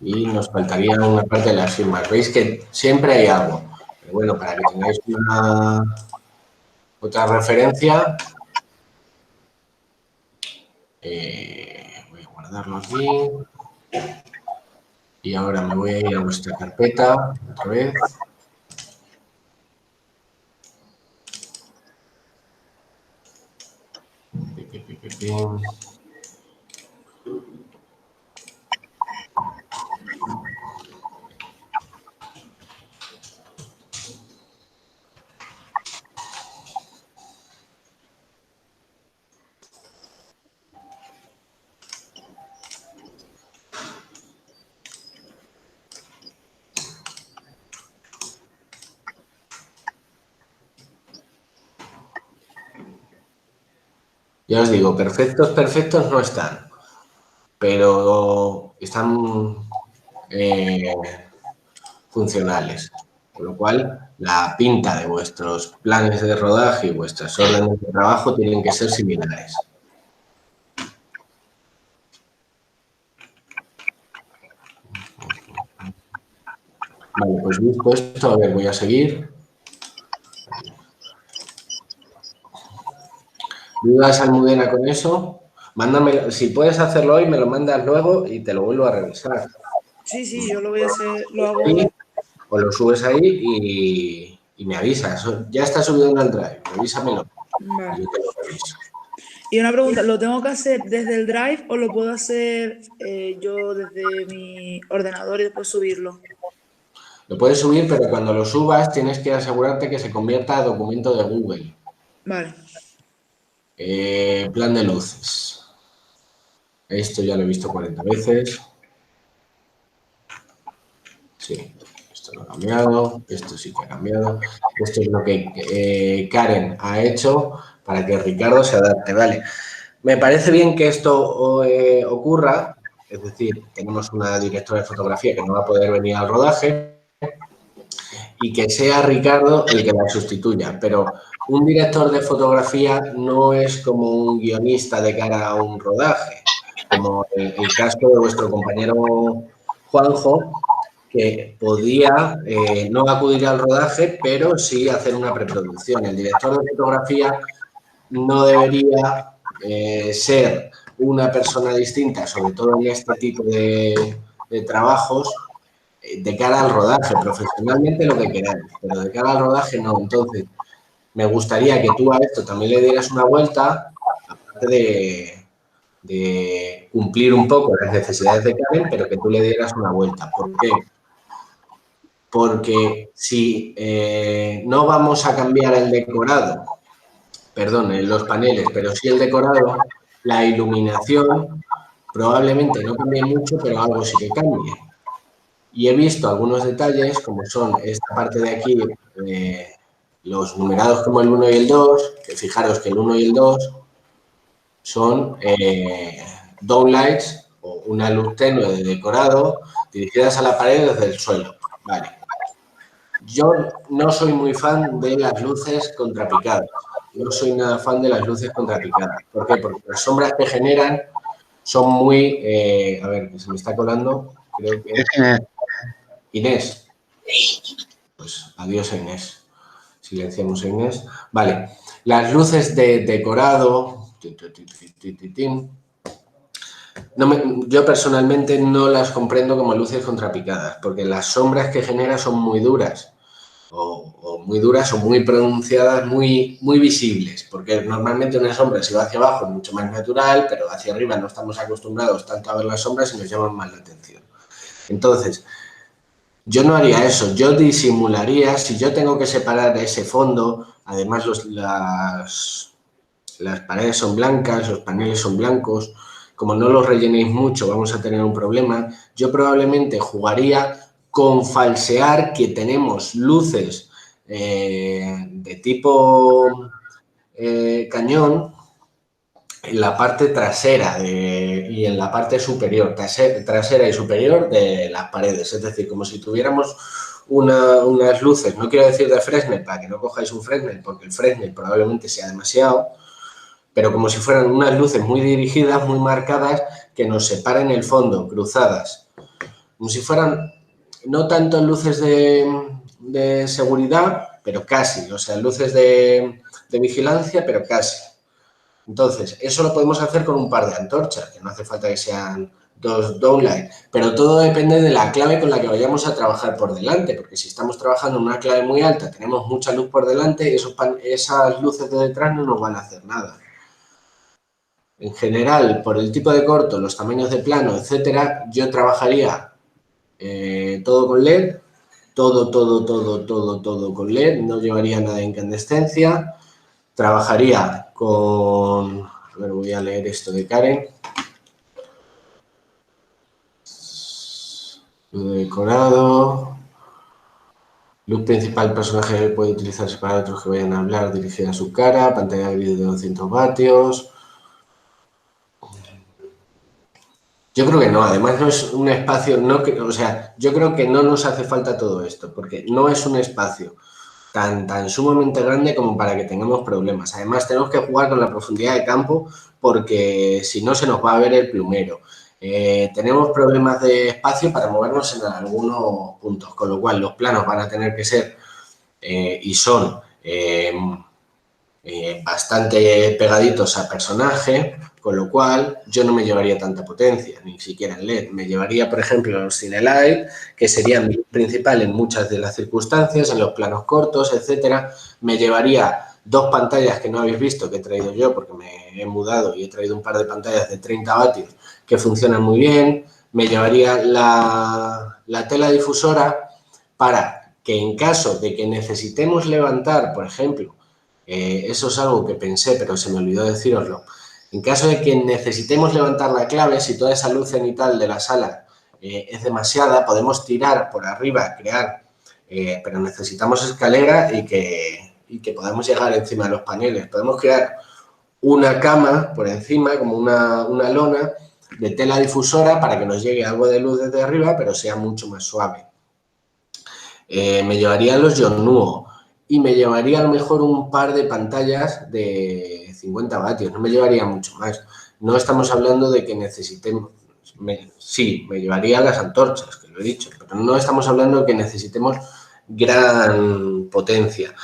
y nos faltaría una parte de las firmas. Veis que siempre hay algo. Pero bueno, para que tengáis otra referencia, voy a guardarlo aquí. Y ahora me voy a ir a vuestra carpeta otra vez. Ya os digo, perfectos no están, pero están funcionales. Con lo cual, la pinta de vuestros planes de rodaje y vuestras órdenes de trabajo tienen que ser similares. Vale, pues visto esto, a ver, voy a seguir. ¿Dudas, Almudena, con eso? Mándame, si puedes hacerlo hoy, me lo mandas luego y te lo vuelvo a revisar. Sí, yo lo voy a hacer, lo hago. O lo subes ahí y me avisas. Ya está subido en el Drive, revísamelo. Vale. Yo te lo reviso. Y una pregunta, ¿lo tengo que hacer desde el Drive o lo puedo hacer yo desde mi ordenador y después subirlo? Lo puedes subir, pero cuando lo subas tienes que asegurarte que se convierta a documento de Google. Vale. Plan de luces. Esto ya lo he visto 40 veces. Sí, esto no ha cambiado. Esto sí que ha cambiado. Esto es lo que Karen ha hecho para que Ricardo se adapte. Vale. Me parece bien que esto ocurra. Es decir, tenemos una directora de fotografía que no va a poder venir al rodaje y que sea Ricardo el que la sustituya. Pero un director de fotografía no es como un guionista de cara a un rodaje, como el caso de vuestro compañero Juanjo, que podía no acudir al rodaje, pero sí hacer una preproducción. El director de fotografía no debería ser una persona distinta, sobre todo en este tipo de trabajos, de cara al rodaje, profesionalmente lo que queráis, pero de cara al rodaje no. Entonces, me gustaría que tú a esto también le dieras una vuelta, aparte de cumplir un poco las necesidades de Karen, pero que tú le dieras una vuelta. ¿Por qué? Porque si no vamos a cambiar el decorado, perdón, los paneles, pero sí el decorado, la iluminación probablemente no cambie mucho, pero algo sí que cambie. Y he visto algunos detalles, como son esta parte de aquí, los numerados como el 1 y el 2, que fijaros que el 1 y el 2 son downlights o una luz tenue de decorado dirigidas a la pared desde el suelo. Vale. Yo no soy muy fan de las luces contrapicadas. No soy nada fan de las luces contrapicadas. ¿Por qué? Porque las sombras que generan son muy... a ver, que se me está colando. Creo que... Inés. Pues adiós a Inés. Silenciamos a Inés. Vale. Las luces de decorado... yo personalmente no las comprendo como luces contrapicadas, porque las sombras que genera son muy duras. O muy duras o muy pronunciadas, muy visibles, porque normalmente una sombra si va hacia abajo es mucho más natural, pero hacia arriba no estamos acostumbrados tanto a ver las sombras y nos llaman más la atención. Entonces, yo no haría eso, yo disimularía, si yo tengo que separar ese fondo, además las paredes son blancas, los paneles son blancos, como no los rellenéis mucho vamos a tener un problema, yo probablemente jugaría con falsear que tenemos luces de tipo cañón en la parte trasera y en la parte superior, trasera y superior de las paredes. Es decir, como si tuviéramos unas luces, no quiero decir de Fresnel, para que no cojáis un Fresnel, porque el Fresnel probablemente sea demasiado, pero como si fueran unas luces muy dirigidas, muy marcadas, que nos separen el fondo, cruzadas. Como si fueran, no tanto luces de seguridad, pero casi, o sea, luces de vigilancia, pero casi. Entonces, eso lo podemos hacer con un par de antorchas, que no hace falta que sean dos downlight, pero todo depende de la clave con la que vayamos a trabajar por delante, porque si estamos trabajando en una clave muy alta, tenemos mucha luz por delante, esas luces de detrás no nos van a hacer nada. en general, por el tipo de corto, los tamaños de plano, etcétera, yo trabajaría todo con LED, todo con LED, no llevaría nada de incandescencia, trabajaría con, a ver, voy a leer esto de Karen, decorado, luz principal, personaje puede utilizarse para otros que vayan a hablar, dirigida a su cara, pantalla gris de 200 vatios. Yo creo que no, además no es un espacio, o sea, yo creo que no nos hace falta todo esto, porque no es un espacio tan sumamente grande como para que tengamos problemas. Además, tenemos que jugar con la profundidad de campo porque si no se nos va a ver el plumero. Tenemos problemas de espacio para movernos en algunos puntos, con lo cual los planos van a tener que ser y son bastante pegaditos al personaje, con lo cual yo no me llevaría tanta potencia, ni siquiera en LED. Me llevaría, por ejemplo, los Cinelight, que serían mi principal en muchas de las circunstancias, en los planos cortos, etcétera. Me llevaría 2 pantallas que no habéis visto, que he traído yo porque me he mudado y he traído un par de pantallas de 30 vatios que funcionan muy bien. Me llevaría la tela difusora para que en caso de que necesitemos levantar, por ejemplo, eso es algo que pensé, pero se me olvidó decíroslo. En caso de que necesitemos levantar la clave, si toda esa luz cenital de la sala es demasiada, podemos tirar por arriba, crear, pero necesitamos escalera y que podamos llegar encima de los paneles. Podemos crear una cama por encima, como una lona de tela difusora para que nos llegue algo de luz desde arriba, pero sea mucho más suave. Me llevaría los Yongnuo y me llevaría a lo mejor un par de pantallas de 50 vatios, no me llevaría mucho más. No estamos hablando de que necesitemos, sí, me llevaría las antorchas, que lo he dicho, pero no estamos hablando de que necesitemos gran potencia.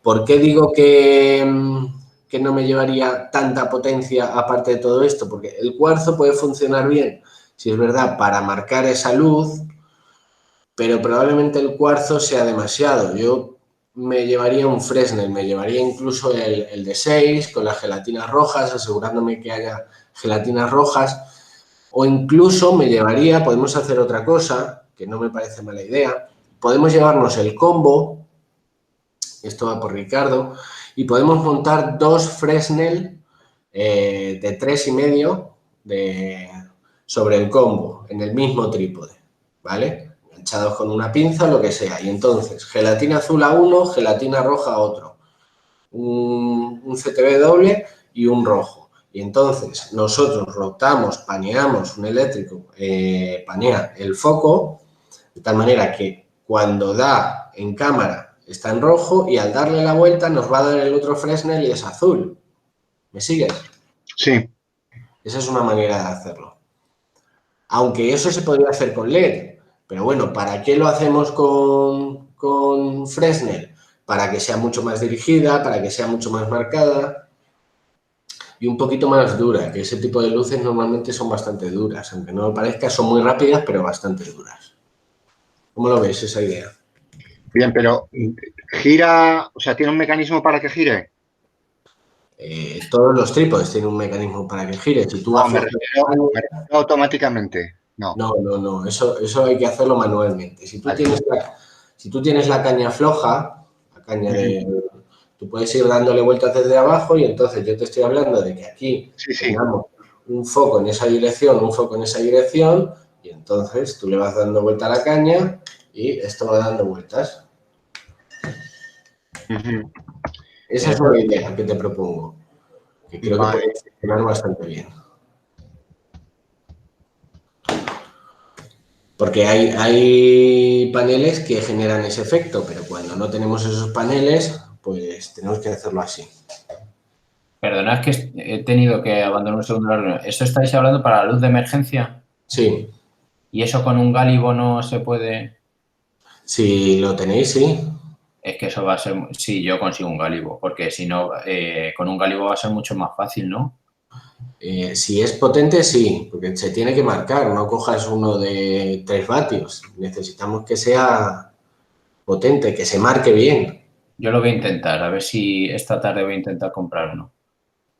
¿Por qué digo que no me llevaría tanta potencia aparte de todo esto? Porque el cuarzo puede funcionar bien, si es verdad, para marcar esa luz, pero probablemente el cuarzo sea demasiado. Yo me llevaría un Fresnel, me llevaría incluso el de 6 con las gelatinas rojas, asegurándome que haya gelatinas rojas, o incluso me llevaría, podemos hacer otra cosa, que no me parece mala idea, podemos llevarnos el combo, esto va por Ricardo, y podemos montar 2 Fresnel de 3,5 sobre el combo, en el mismo trípode, ¿vale? Enganchados con una pinza, lo que sea. Y entonces, gelatina azul a uno, gelatina roja a otro. Un CTB doble y un rojo. Y entonces, nosotros rotamos, paneamos un eléctrico, panea el foco, de tal manera que cuando da en cámara está en rojo y al darle la vuelta nos va a dar el otro Fresnel y es azul. ¿Me sigues? Sí. Esa es una manera de hacerlo. Aunque eso se podría hacer con LED. Pero bueno, ¿para qué lo hacemos con Fresnel? Para que sea mucho más dirigida, para que sea mucho más marcada y un poquito más dura, que ese tipo de luces normalmente son bastante duras. Aunque no lo parezca, son muy rápidas, pero bastante duras. ¿Cómo lo ves esa idea? Bien, pero gira, o sea, ¿tiene un mecanismo para que gire? Todos los trípodes tienen un mecanismo para que gire. Si tú No, me refiero automáticamente. No. No, eso hay que hacerlo manualmente. Si tú tienes la caña floja, la caña tú puedes ir dándole vueltas desde abajo y entonces yo te estoy hablando de que aquí tengamos un foco en esa dirección, un foco en esa dirección y entonces tú le vas dando vuelta a la caña y esto va dando vueltas. Esa es una idea que te propongo, que creo que puede funcionar bastante bien. Porque hay paneles que generan ese efecto, pero cuando no tenemos esos paneles, pues tenemos que hacerlo así. Perdona, es que he tenido que abandonar un segundo la reunión. ¿Eso estáis hablando para la luz de emergencia? Sí. ¿Y eso con un gálibo no se puede...? Si lo tenéis, sí. Es que eso va a ser... Sí, yo consigo un gálibo, porque si no, con un gálibo va a ser mucho más fácil, ¿no? Si es potente, sí, porque se tiene que marcar, no cojas uno de 3 vatios. Necesitamos que sea potente, que se marque bien. Yo lo voy a intentar, a ver si esta tarde voy a intentar comprar uno.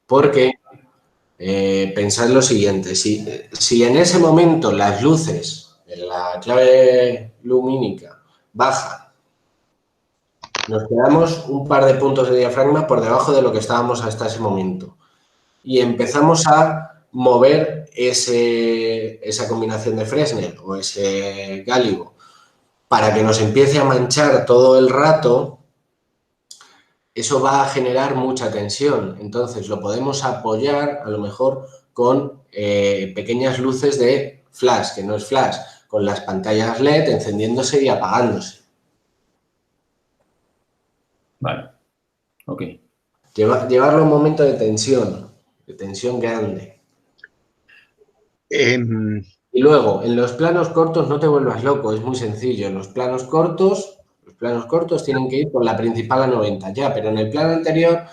Porque pensad lo siguiente, si en ese momento las luces en la clave lumínica bajan, nos quedamos un par de puntos de diafragma por debajo de lo que estábamos hasta ese momento y empezamos a mover esa combinación de Fresnel o ese gálibo para que nos empiece a manchar todo el rato. Eso va a generar mucha tensión, entonces lo podemos apoyar a lo mejor con pequeñas luces de flash, que no es flash, con las pantallas LED encendiéndose y apagándose. Vale, ok. Llevarlo a un momento de tensión grande. Y luego, en los planos cortos no te vuelvas loco, es muy sencillo. En los planos cortos tienen que ir con la principal a 90 ya, pero en el plano anterior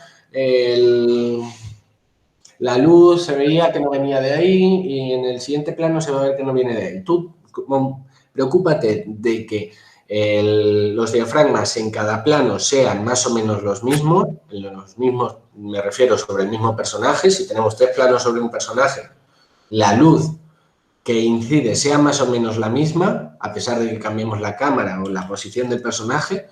la luz se veía que no venía de ahí y en el siguiente plano se va a ver que no viene de ahí. Tú preocúpate de que los diafragmas en cada plano sean más o menos los mismos, me refiero sobre el mismo personaje. Si tenemos 3 planos sobre un personaje, la luz que incide sea más o menos la misma, a pesar de que cambiemos la cámara o la posición del personaje,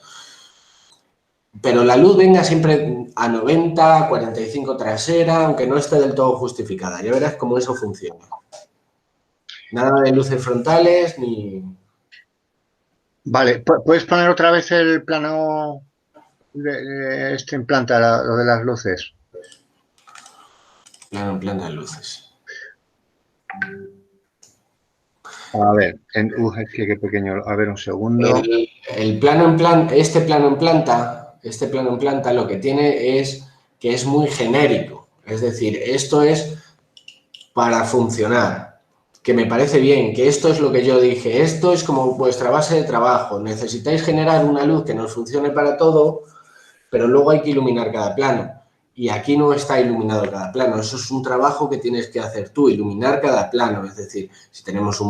pero la luz venga siempre a 90, 45 trasera, aunque no esté del todo justificada. Ya verás cómo eso funciona. Nada de luces frontales ni... Vale, ¿puedes poner otra vez el plano de este en planta, lo de las luces? Plano en planta de luces. A ver, es que qué pequeño, a ver un segundo. Este plano en planta lo que tiene es que es muy genérico. Es decir, esto es para funcionar, que me parece bien, que esto es lo que yo dije, esto es como vuestra base de trabajo. Necesitáis generar una luz que nos funcione para todo, pero luego hay que iluminar cada plano. Y aquí no está iluminado cada plano. Eso es un trabajo que tienes que hacer tú, iluminar cada plano. Es decir, si tenemos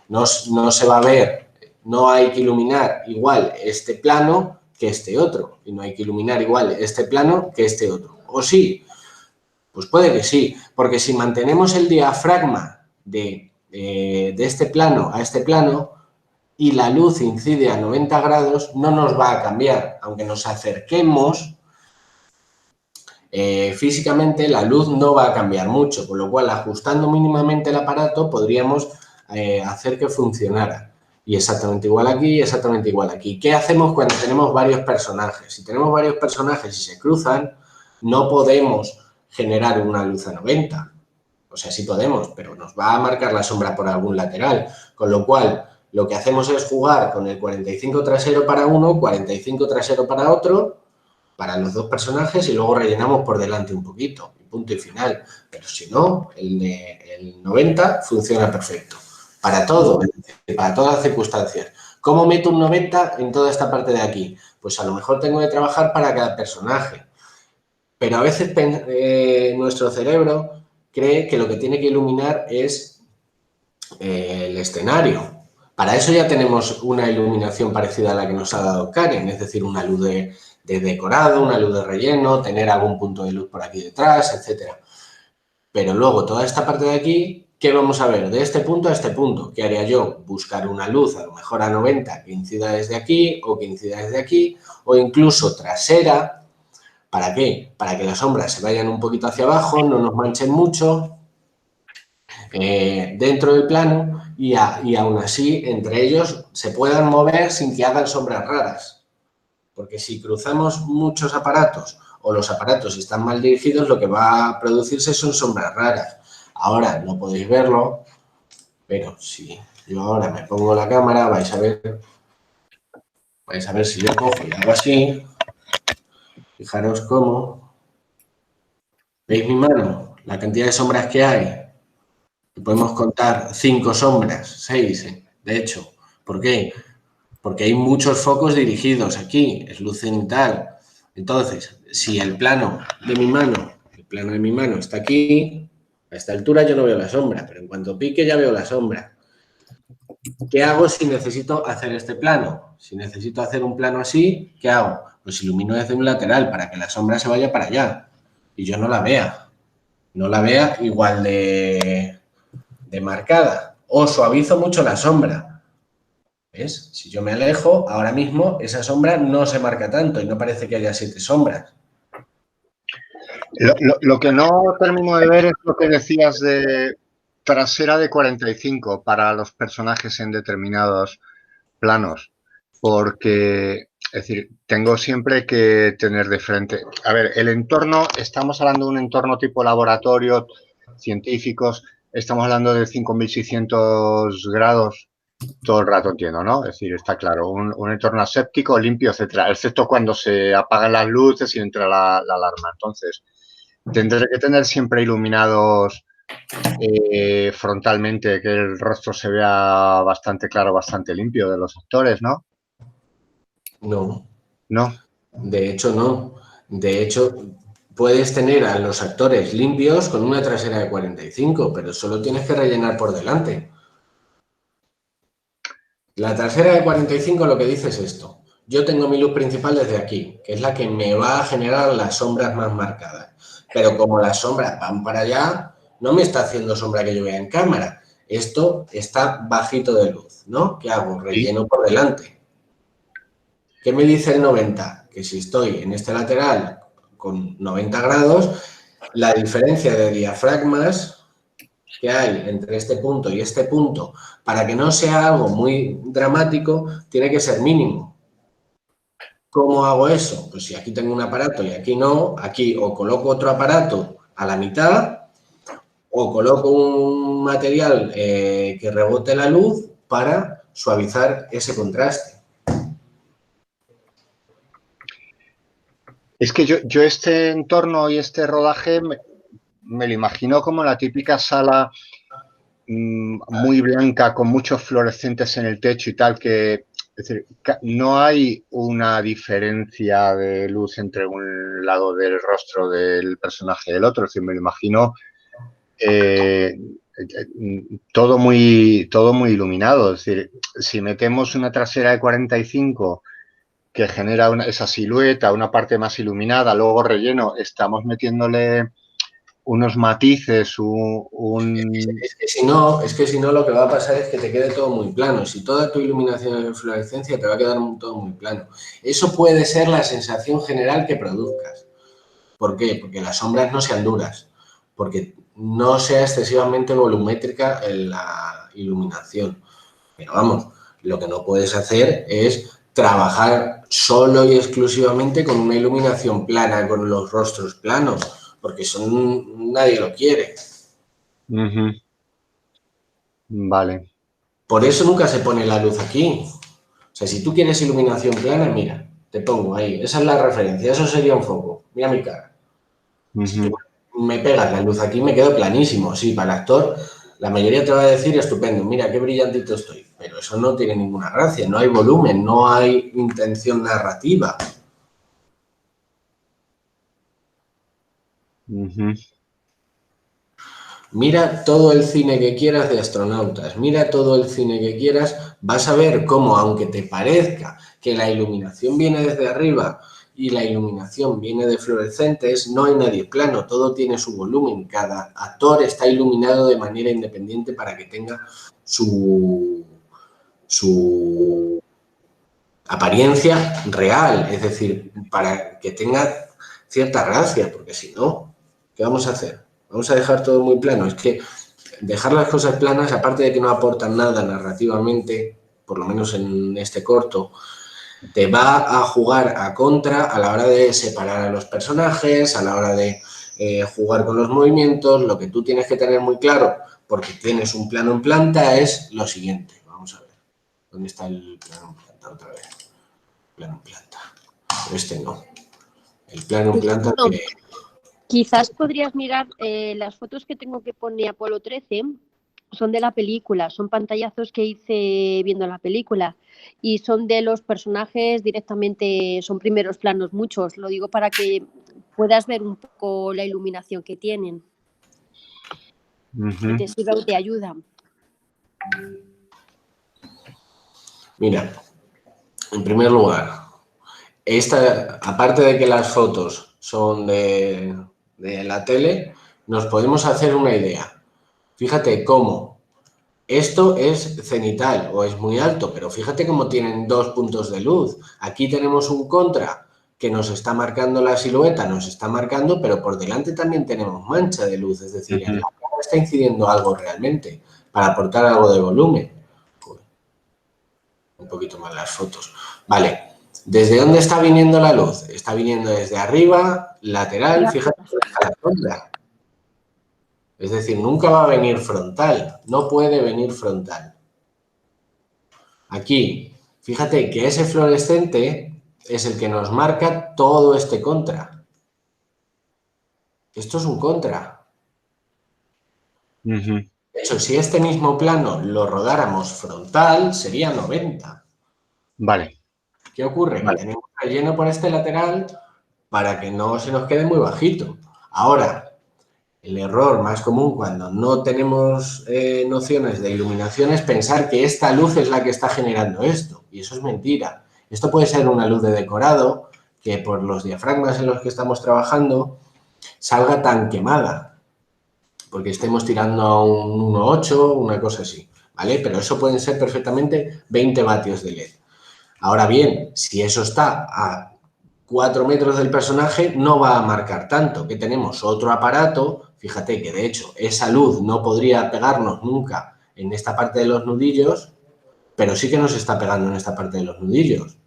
no se va a ver, no hay que iluminar igual este plano que este otro. Y no hay que iluminar igual este plano que este otro. ¿O sí? Pues puede que sí, porque si mantenemos el diafragma de este plano a este plano y la luz incide a 90 grados, no nos va a cambiar. Aunque nos acerquemos, físicamente la luz no va a cambiar mucho, con lo cual ajustando mínimamente el aparato podríamos hacer que funcionara. Y exactamente igual aquí y exactamente igual aquí. ¿Qué hacemos cuando tenemos varios personajes? Si tenemos varios personajes y se cruzan, no podemos generar una luz a 90. O sea, sí podemos, pero nos va a marcar la sombra por algún lateral. Con lo cual, lo que hacemos es jugar con el 45 trasero para uno, 45 trasero para otro, para los 2 personajes y luego rellenamos por delante un poquito, punto y final. Pero si no, el 90 funciona perfecto. Para todo, para todas las circunstancias. ¿Cómo meto un 90 en toda esta parte de aquí? Pues a lo mejor tengo que trabajar para cada personaje. Pero a veces nuestro cerebro cree que lo que tiene que iluminar es el escenario. Para eso ya tenemos una iluminación parecida a la que nos ha dado Karen, es decir, una luz de decorado, una luz de relleno, tener algún punto de luz por aquí detrás, etcétera. Pero luego toda esta parte de aquí, ¿qué vamos a ver? De este punto a este punto, ¿qué haría yo? Buscar una luz a lo mejor a 90 que incida desde aquí o que incida desde aquí o incluso trasera. ¿Para qué? Para que las sombras se vayan un poquito hacia abajo, no nos manchen mucho dentro del plano y aún así entre ellos se puedan mover sin que hagan sombras raras. Porque si cruzamos muchos aparatos o los aparatos están mal dirigidos, lo que va a producirse son sombras raras. Ahora no podéis verlo, pero si yo ahora me pongo la cámara, vais a ver si yo cojo y hago así. Fijaros cómo. ¿Veis mi mano? La cantidad de sombras que hay. Podemos contar 5 sombras, 6, de hecho. ¿Por qué? Porque hay muchos focos dirigidos aquí, es luz cenital. Entonces, si el plano de mi mano está aquí, a esta altura yo no veo la sombra, pero en cuanto pique ya veo la sombra. ¿Qué hago si necesito hacer este plano? Si necesito hacer un plano así, ¿qué hago? Pues ilumino desde un lateral para que la sombra se vaya para allá y yo no la vea. no la vea igual de marcada. O suavizo mucho la sombra. ¿Ves? Si yo me alejo, ahora mismo esa sombra no se marca tanto y no parece que haya 7 sombras. Lo que no termino de ver es lo que decías de trasera de 45 para los personajes en determinados planos, porque, es decir, tengo siempre que tener de frente. A ver, el entorno, estamos hablando de un entorno tipo laboratorio, científicos, estamos hablando de 5600 grados todo el rato, entiendo, ¿no? Es decir, está claro, un entorno aséptico, limpio, etcétera, excepto cuando se apagan las luces y entra la alarma. Entonces, tendré que tener siempre iluminados frontalmente, que el rostro se vea bastante claro, bastante limpio de los actores, ¿no? No. No. De hecho, no. De hecho, puedes tener a los actores limpios con una trasera de 45, pero solo tienes que rellenar por delante. La trasera de 45 lo que dice es esto. Yo tengo mi luz principal desde aquí, que es la que me va a generar las sombras más marcadas. Pero como las sombras van para allá, no me está haciendo sombra que yo vea en cámara. Esto está bajito de luz, ¿no? ¿Qué hago? Relleno por delante. ¿Qué me dice el 90? Que si estoy en este lateral con 90 grados, la diferencia de diafragmas que hay entre este punto y este punto, para que no sea algo muy dramático, tiene que ser mínimo. ¿Cómo hago eso? Pues si aquí tengo un aparato y aquí no, aquí o coloco otro aparato a la mitad o coloco un material que rebote la luz para suavizar ese contraste. Es que yo este entorno y este rodaje me lo imagino como la típica sala muy blanca con muchos fluorescentes en el techo y tal, que es decir, no hay una diferencia de luz entre un lado del rostro del personaje y el otro. Es decir, me lo imagino todo muy iluminado. Es decir, si metemos una trasera de 45 que genera esa silueta, una parte más iluminada, luego relleno, estamos metiéndole unos matices, Es que si no lo que va a pasar es que te quede todo muy plano. Si toda tu iluminación es de fluorescencia, te va a quedar todo muy plano. Eso puede ser la sensación general que produzcas. ¿Por qué? Porque las sombras no sean duras, porque no sea excesivamente volumétrica en la iluminación. Pero vamos, lo que no puedes hacer es trabajar solo y exclusivamente con una iluminación plana, con los rostros planos, porque eso nadie lo quiere. Vale. Por eso nunca se pone la luz aquí. O sea, si tú quieres iluminación plana, mira, te pongo ahí. Esa es la referencia, eso sería un foco. Mira mi cara. Si tú me pegas la luz aquí, me quedo planísimo. Sí, para el actor, la mayoría te va a decir, estupendo, mira qué brillantito estoy. Pero eso no tiene ninguna gracia, no hay volumen, no hay intención narrativa. Mira todo el cine que quieras de astronautas, mira todo el cine que quieras, vas a ver cómo, aunque te parezca que la iluminación viene desde arriba y la iluminación viene de fluorescentes, no hay nadie plano, todo tiene su volumen, cada actor está iluminado de manera independiente para que tenga su apariencia real, es decir, para que tenga cierta gracia, porque si no, ¿qué vamos a hacer? Vamos a dejar todo muy plano. Es que dejar las cosas planas, aparte de que no aportan nada narrativamente, por lo menos en este corto, te va a jugar a contra a la hora de separar a los personajes, a la hora de jugar con los movimientos. Lo que tú tienes que tener muy claro, porque tienes un plano en planta, es lo siguiente. Vamos a ver. ¿Dónde está el plano en planta otra vez? Plano en planta. Pero este no. El plano en planta que... Quizás podrías mirar las fotos que tengo que pone Apolo 13, son de la película, son pantallazos que hice viendo la película y son de los personajes directamente, son primeros planos muchos, lo digo para que puedas ver un poco la iluminación que tienen. Y te sirva y te ayuda. Mira, en primer lugar, aparte de que las fotos son de la tele, nos podemos hacer una idea. Fíjate cómo esto es cenital o es muy alto, pero fíjate cómo tienen dos puntos de luz. Aquí tenemos un contra que nos está marcando la silueta, nos está marcando, pero por delante también tenemos mancha de luz, es decir, en la cara está incidiendo algo realmente para aportar algo de volumen. Un poquito más las fotos. Vale, ¿desde dónde está viniendo la luz? Está viniendo desde arriba, lateral, fíjate dónde está la sombra. Es decir, nunca va a venir frontal, no puede venir frontal. Aquí, fíjate que ese fluorescente es el que nos marca todo este contra. Esto es un contra. De hecho, si este mismo plano lo rodáramos frontal, sería 90. Vale. ¿Qué ocurre? Vale. Que tenemos relleno por este lateral para que no se nos quede muy bajito. Ahora, el error más común cuando no tenemos nociones de iluminación es pensar que esta luz es la que está generando esto. Y eso es mentira. Esto puede ser una luz de decorado que por los diafragmas en los que estamos trabajando salga tan quemada. Porque estemos tirando a un 1,8, una cosa así. ¿Vale? Pero eso pueden ser perfectamente 20 vatios de LED. Ahora bien, si eso está a 4 metros del personaje, no va a marcar tanto. Que tenemos otro aparato, fíjate que de hecho esa luz no podría pegarnos nunca en esta parte de los nudillos, pero sí que nos está pegando en esta parte de los nudillos.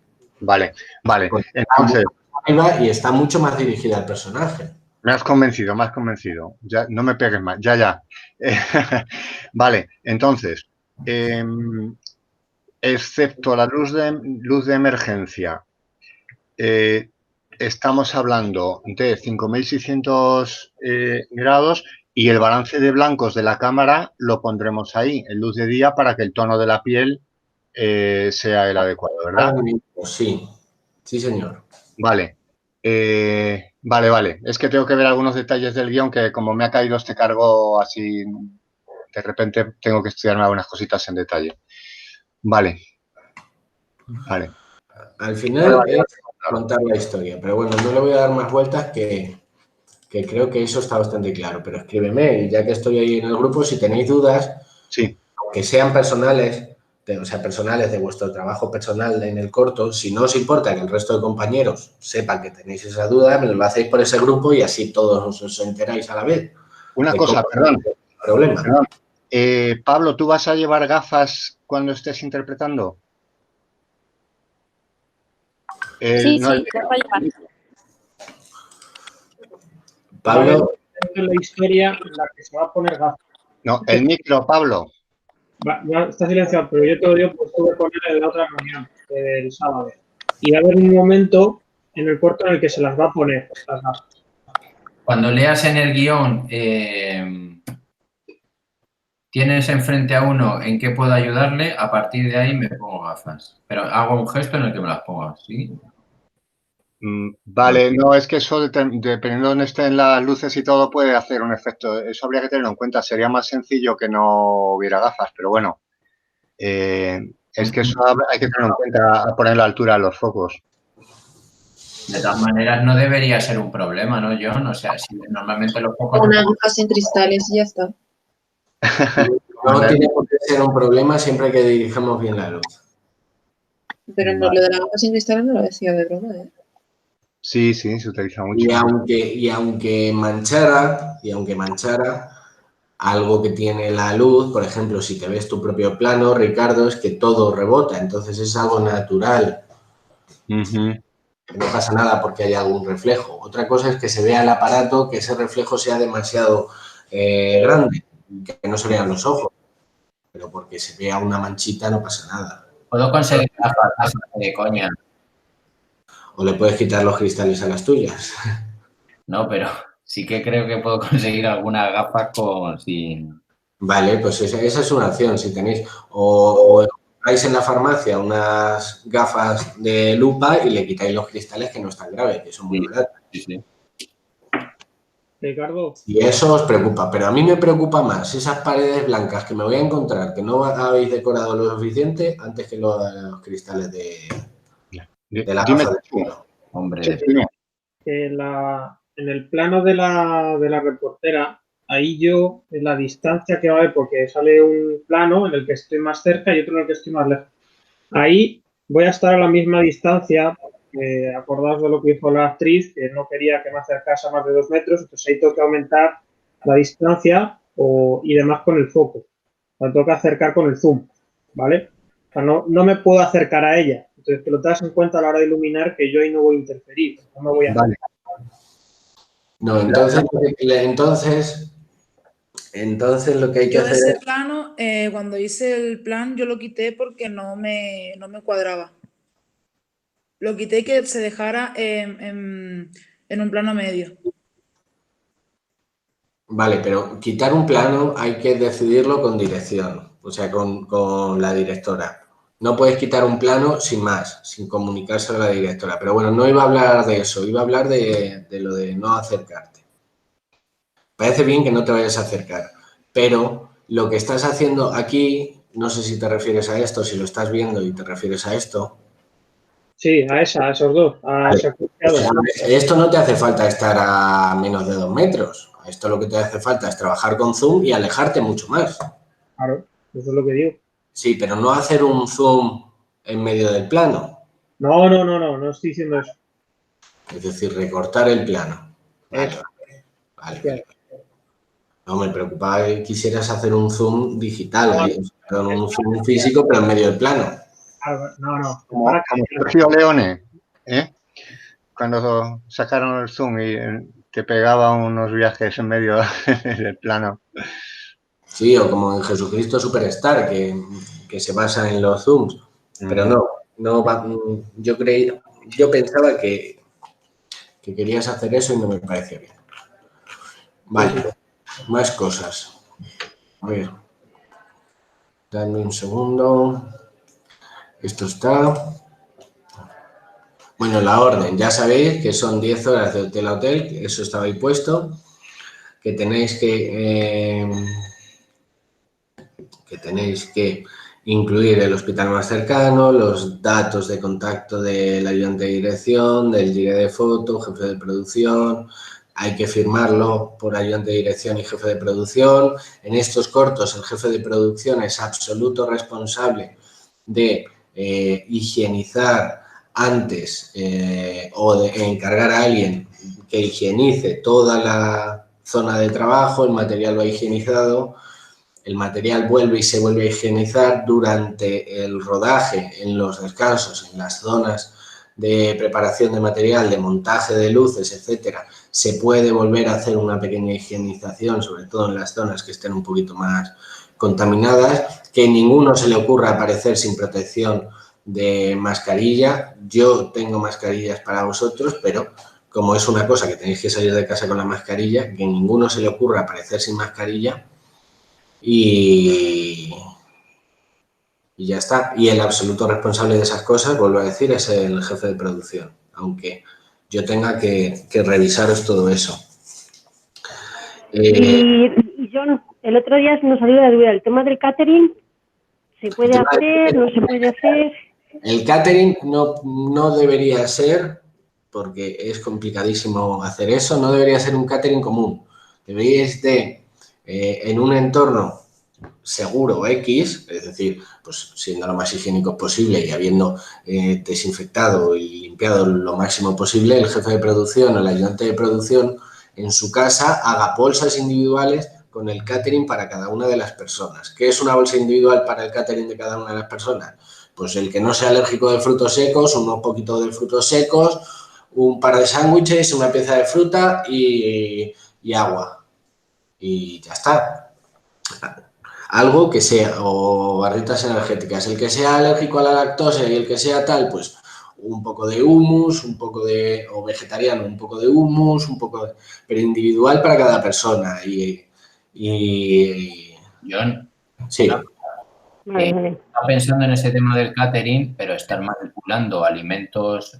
Vale, vale. Porque Entonces, arriba y está mucho más dirigida al personaje. me has convencido, me has convencido. Ya, no me pegues más, ya. Vale, entonces, excepto la luz de emergencia, estamos hablando de 5600 grados y el balance de blancos de la cámara lo pondremos ahí, en luz de día, para que el tono de la piel sea el adecuado, ¿verdad? Sí, sí señor. Vale. Vale. Es que tengo que ver algunos detalles del guión que como me ha caído este cargo así, de repente tengo que estudiarme algunas cositas en detalle. Vale. Al final es contar la historia, pero bueno, no le voy a dar más vueltas que creo que eso está bastante claro. Pero escríbeme y ya que estoy ahí en el grupo, si tenéis dudas, sí, aunque sean personales, personales de vuestro trabajo personal en el corto, si no os importa que el resto de compañeros sepan que tenéis esa duda, me lo hacéis por ese grupo y así todos os enteráis a la vez. Una cosa, perdón. Pablo, ¿tú vas a llevar gafas cuando estés interpretando? Sí, las voy a llevar. Pablo. En la historia en la que se va a poner gafas. No, el micro, Pablo. Ya está silenciado, pero yo todo el día pues tuve con él en la otra reunión del sábado. Y va a haber un momento en el corto en el que se las va a poner las gafas. Cuando leas en el guión, tienes enfrente a uno en qué puedo ayudarle, a partir de ahí me pongo gafas. Pero hago un gesto en el que me las ponga, ¿sí? Vale, no, es que eso dependiendo de dónde estén las luces y todo puede hacer un efecto. Eso habría que tenerlo en cuenta. Sería más sencillo que no hubiera gafas, pero bueno. Es que eso hay que tenerlo en cuenta a poner la altura a los focos. De todas maneras, no debería ser un problema, ¿no, John? O sea, si normalmente los focos... Una gafa sin cristales y ya está. No tiene por qué ser un problema siempre que dirijamos bien la luz. Pero no, lo de la gafa sin cristales no lo decía de broma, ¿eh? Sí, se utiliza mucho. Y aunque manchara, algo que tiene la luz, por ejemplo, si te ves tu propio plano, Ricardo, es que todo rebota, entonces es algo natural. No pasa nada porque haya algún reflejo. Otra cosa es que se vea el aparato, que ese reflejo sea demasiado grande, que no se vean los ojos. Pero porque se vea una manchita no pasa nada. ¿Puedo conseguir gafas de coña? O le puedes quitar los cristales a las tuyas. No, pero sí que creo que puedo conseguir alguna gafa sin... Vale, pues esa es una opción, si tenéis. O compráis en la farmacia unas gafas de lupa y le quitáis los cristales, que no es tan grave, que son muy baratos. Sí. Ricardo. Y eso os preocupa, pero a mí me preocupa más esas paredes blancas que me voy a encontrar, que no habéis decorado lo suficiente, antes que los cristales de la gafa de culo. Hombre. En el plano de la reportera ahí yo, en la distancia que va a haber, porque sale un plano en el que estoy más cerca y otro en el que estoy más lejos. Ahí voy a estar a la misma distancia, acordaos de lo que dijo la actriz, que no quería que me acercase a más de 2 metros, entonces ahí tengo que aumentar la distancia y demás con el foco. La tengo que acercar con el zoom, ¿vale? O sea, no me puedo acercar a ella. Entonces, que lo tengas en cuenta a la hora de iluminar, que yo ahí no voy a interferir, no me voy a... Vale. No, entonces lo que hay que Yo hacer ese es... plano, cuando hice el plan, yo lo quité porque no me cuadraba. Lo quité y que se dejara en un plano medio. Vale, pero quitar un plano hay que decidirlo con dirección, o sea, con la directora. No puedes quitar un plano sin más, sin comunicárselo a la directora. Pero bueno, no iba a hablar de eso, iba a hablar de lo de no acercarte. Parece bien que no te vayas a acercar, pero lo que estás haciendo aquí, no sé si te refieres a esto, si lo estás viendo y te refieres a esto. Sí, a esos dos, a Vale. secuencia O sea, 2. esto no te hace falta estar a menos de 2 metros. Esto lo que te hace falta es trabajar con zoom y alejarte mucho más. Claro, eso es lo que digo. Sí, pero no hacer un zoom en medio del plano. No estoy diciendo eso. Es decir, recortar el plano. Vale, Eso. vale. No, me preocupaba que quisieras hacer un zoom digital, un zoom físico, pero en medio del plano. No. Como Sergio Leone, ¿eh? Cuando sacaron el zoom y que pegaba unos viajes en medio del plano. Sí, o como en Jesucristo Superstar, que se basa en los zooms. Pero yo pensaba que querías hacer eso y no me parecía bien. Vale, más cosas. A ver, dame un segundo. Esto está... Bueno, la orden, ya sabéis que son 10 horas de hotel a hotel, eso estaba ahí puesto, que tenéis que incluir el hospital más cercano, los datos de contacto del ayudante de dirección, del guía de foto, jefe de producción, hay que firmarlo por ayudante de dirección y jefe de producción. En estos cortos, el jefe de producción es absoluto responsable de higienizar antes o de encargar a alguien que higienice toda la zona de trabajo, el material va higienizado, el material vuelve y se vuelve a higienizar durante el rodaje, en los descansos, en las zonas de preparación de material, de montaje de luces, etcétera. Se puede volver a hacer una pequeña higienización, sobre todo en las zonas que estén un poquito más contaminadas, que ninguno se le ocurra aparecer sin protección de mascarilla. Yo tengo mascarillas para vosotros, pero como es una cosa que tenéis que salir de casa con la mascarilla, que ninguno se le ocurra aparecer sin mascarilla y ya está. Y el absoluto responsable de esas cosas, vuelvo a decir, es el jefe de producción, aunque yo tenga que revisaros todo eso. Y John, el otro día nos salió la duda, el tema del catering, ¿se puede hacer, no se puede hacer? El catering no debería ser, porque es complicadísimo hacer eso, no debería ser un catering común. Deberíais de, en un entorno seguro X, es decir, pues siendo lo más higiénico posible y habiendo desinfectado y limpiado lo máximo posible, el jefe de producción o el ayudante de producción en su casa haga bolsas individuales con el catering para cada una de las personas. ¿Qué es una bolsa individual para el catering de cada una de las personas? Pues el que no sea alérgico de frutos secos, unos poquitos de frutos secos, un par de sándwiches, una pieza de fruta y agua. Y ya está. Algo que sea, o barritas energéticas. El que sea alérgico a la lactosa y el que sea tal, pues un poco de hummus, o vegetariano, un poco de hummus, pero individual para cada persona. John. Sí. Vale. Estaba pensando en ese tema del catering, pero estar manipulando alimentos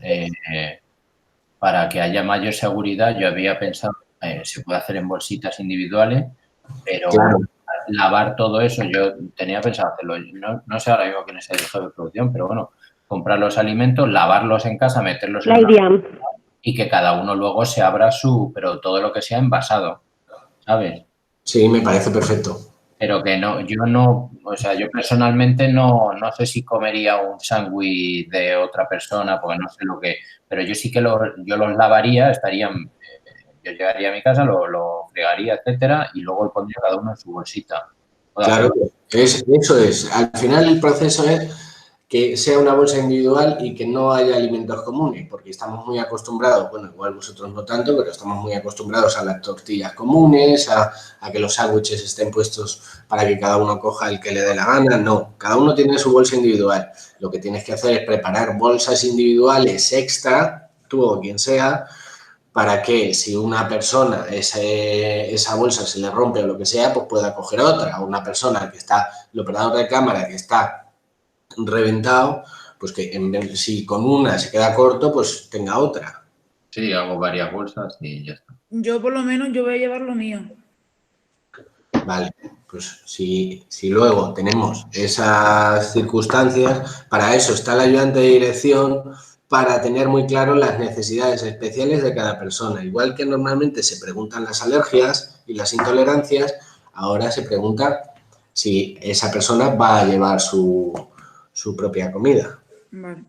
para que haya mayor seguridad, yo había pensado, se puede hacer en bolsitas individuales, pero claro, lavar todo eso, yo tenía pensado hacerlo, no sé ahora mismo quién es el jefe de producción, pero bueno, comprar los alimentos, lavarlos en casa, meterlos en una y que cada uno luego se abra pero todo lo que sea envasado, ¿sabes? Sí, me parece perfecto. Pero que no, yo no, o sea, yo personalmente no sé si comería un sándwich de otra persona, porque no sé lo que, pero yo sí que yo los lavaría, yo llegaría a mi casa, lo fregaría, etcétera, y luego lo pondría cada uno en su bolsita. Claro, eso es. Al final el proceso es que sea una bolsa individual y que no haya alimentos comunes, porque estamos muy acostumbrados, bueno, igual vosotros no tanto, pero estamos muy acostumbrados a las tortillas comunes, a que los sándwiches estén puestos para que cada uno coja el que le dé la gana. No, cada uno tiene su bolsa individual. Lo que tienes que hacer es preparar bolsas individuales extra, tú o quien sea, para que si una persona esa bolsa se le rompe o lo que sea, pues pueda coger otra. O una persona que está, el operador de cámara que está reventado, pues que si con una se queda corto, pues tenga otra. Sí, hago varias bolsas y ya está. Yo por lo menos yo voy a llevar lo mío. Vale, pues si luego tenemos esas circunstancias, para eso está el ayudante de dirección, para tener muy claro las necesidades especiales de cada persona. Igual que normalmente se preguntan las alergias y las intolerancias, ahora se pregunta si esa persona va a llevar su propia comida. Vale.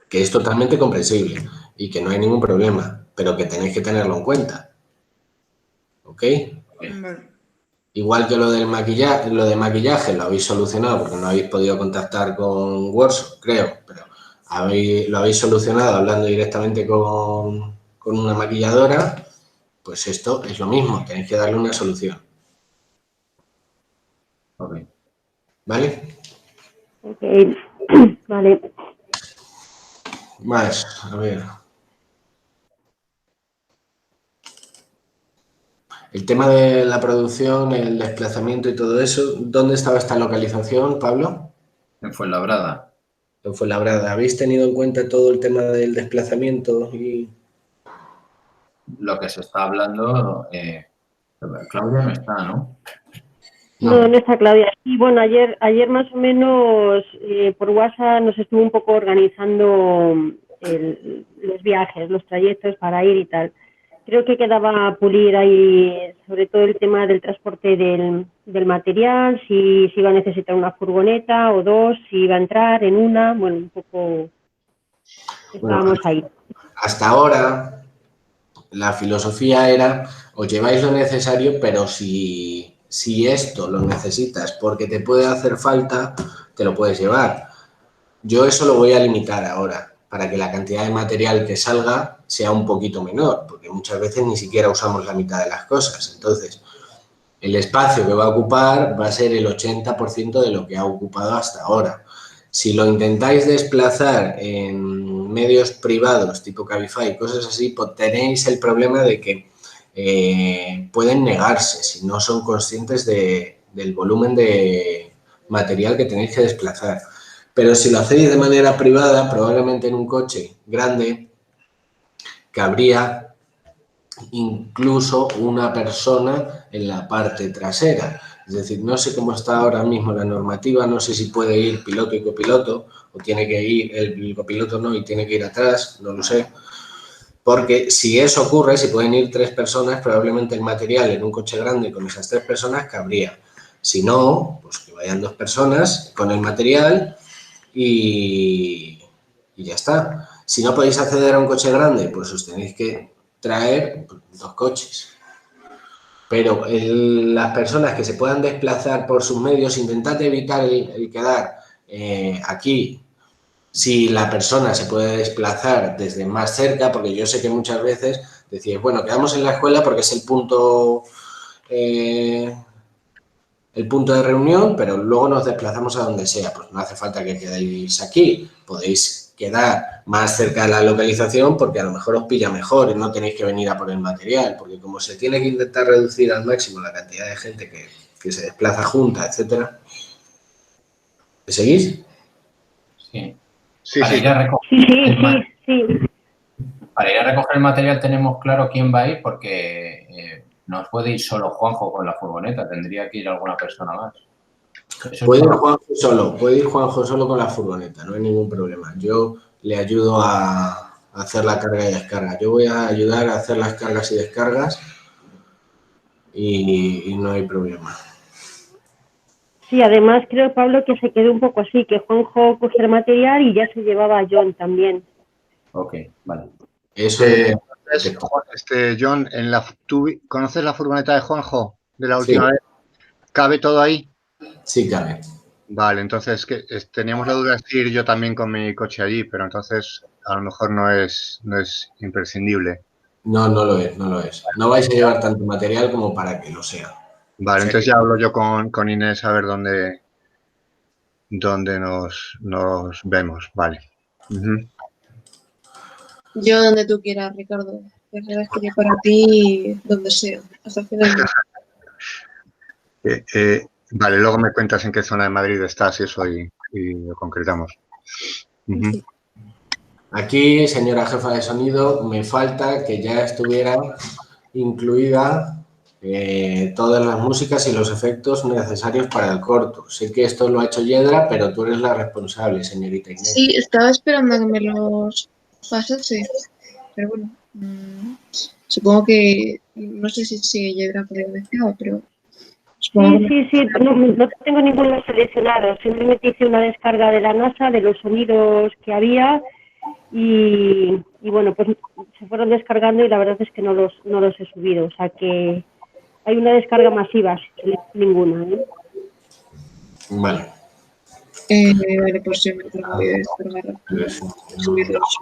Que es totalmente comprensible y que no hay ningún problema, pero que tenéis que tenerlo en cuenta. ¿Ok? Vale. Igual que lo de maquillaje lo habéis solucionado porque no habéis podido contactar con Workshop, creo, pero lo habéis solucionado hablando directamente con una maquilladora, pues esto es lo mismo, tenéis que darle una solución. Ok. ¿Vale? Ok, vale. Más, a ver. El tema de la producción, el desplazamiento y todo eso, ¿dónde estaba esta localización, Pablo? En Fuenlabrada. En Fuenlabrada. ¿Habéis tenido en cuenta todo el tema del desplazamiento? Lo que se está hablando, Claudia no está, ¿no? No, no está Claudia. Y bueno, ayer más o menos por WhatsApp nos estuvo un poco organizando los viajes, los trayectos para ir y tal. Creo que quedaba pulir ahí sobre todo el tema del transporte del material, si iba a necesitar una furgoneta o dos, si iba a entrar en una, bueno, un poco estábamos ahí. Hasta ahora la filosofía era, os lleváis lo necesario, pero si esto lo necesitas porque te puede hacer falta, te lo puedes llevar. Yo eso lo voy a limitar ahora, para que la cantidad de material que salga sea un poquito menor, porque muchas veces ni siquiera usamos la mitad de las cosas. Entonces, el espacio que va a ocupar va a ser el 80% de lo que ha ocupado hasta ahora. Si lo intentáis desplazar en medios privados, tipo Cabify, cosas así, pues tenéis el problema de que pueden negarse si no son conscientes del volumen de material que tenéis que desplazar. Pero si lo hacéis de manera privada, probablemente en un coche grande, cabría incluso una persona en la parte trasera. Es decir, no sé cómo está ahora mismo la normativa, no sé si puede ir piloto y copiloto, o tiene que ir el copiloto no y tiene que ir atrás, no lo sé. Porque si eso ocurre, si pueden ir 3 personas, probablemente el material en un coche grande con esas 3 personas cabría. Si no, pues que vayan 2 personas con el material y ya está. Si no podéis acceder a un coche grande, pues os tenéis que traer 2 coches. Pero las personas que se puedan desplazar por sus medios, intentad evitar el quedar aquí si la persona se puede desplazar desde más cerca, porque yo sé que muchas veces decís, bueno, quedamos en la escuela porque es el punto de reunión, pero luego nos desplazamos a donde sea. Pues no hace falta que quedéis aquí, podéis quedar más cerca de la localización porque a lo mejor os pilla mejor y no tenéis que venir a por el material, porque como se tiene que intentar reducir al máximo la cantidad de gente que se desplaza junta, etcétera. ¿Me seguís? Sí. Sí, Para sí. ir a recoger Para ir a recoger el material tenemos claro quién va a ir porque no puede ir solo Juanjo con la furgoneta, tendría que ir alguna persona más. Puede ir Juanjo solo con la furgoneta, no hay ningún problema. Yo le ayudo a hacer la carga y descarga. Yo voy a ayudar a hacer las cargas y descargas y no hay problema. Sí, además creo, Pablo, que se quedó un poco así, que Juanjo cogió el material y ya se llevaba a John también. Ok, vale. Eso John, ¿tú conoces la furgoneta de Juanjo de la Sí. última vez? ¿Cabe todo ahí? Sí, cabe. Vale, entonces teníamos la duda de si ir yo también con mi coche allí, pero entonces a lo mejor no es imprescindible. No, no lo es, no lo es. No vais a llevar tanto material como para que lo sea. Vale, entonces ya hablo yo con Inés a ver dónde nos vemos. Vale. Ujú. Yo donde tú quieras, Ricardo. Ya sabes que yo para ti, donde sea, hasta el final del mundo. Vale, luego me cuentas en qué zona de Madrid estás y eso y lo concretamos. Ujú. Sí. Aquí, señora jefa de sonido, me falta que ya estuviera incluida todas las músicas y los efectos necesarios para el corto. Sé que esto lo ha hecho Yedra, pero tú eres la responsable, señorita Inés. Sí, estaba esperando a que me los pasase. Pero bueno, supongo que, no sé si Yedra podría mezclar, pero supongo que... Sí, no tengo ninguno seleccionado. Simplemente hice una descarga de la NASA, de los sonidos que había y bueno, pues se fueron descargando y la verdad es que no los he subido. O sea que hay una descarga masiva, sin ninguna. Vale. Vale, pues yo me encargo de descargar y subirlos.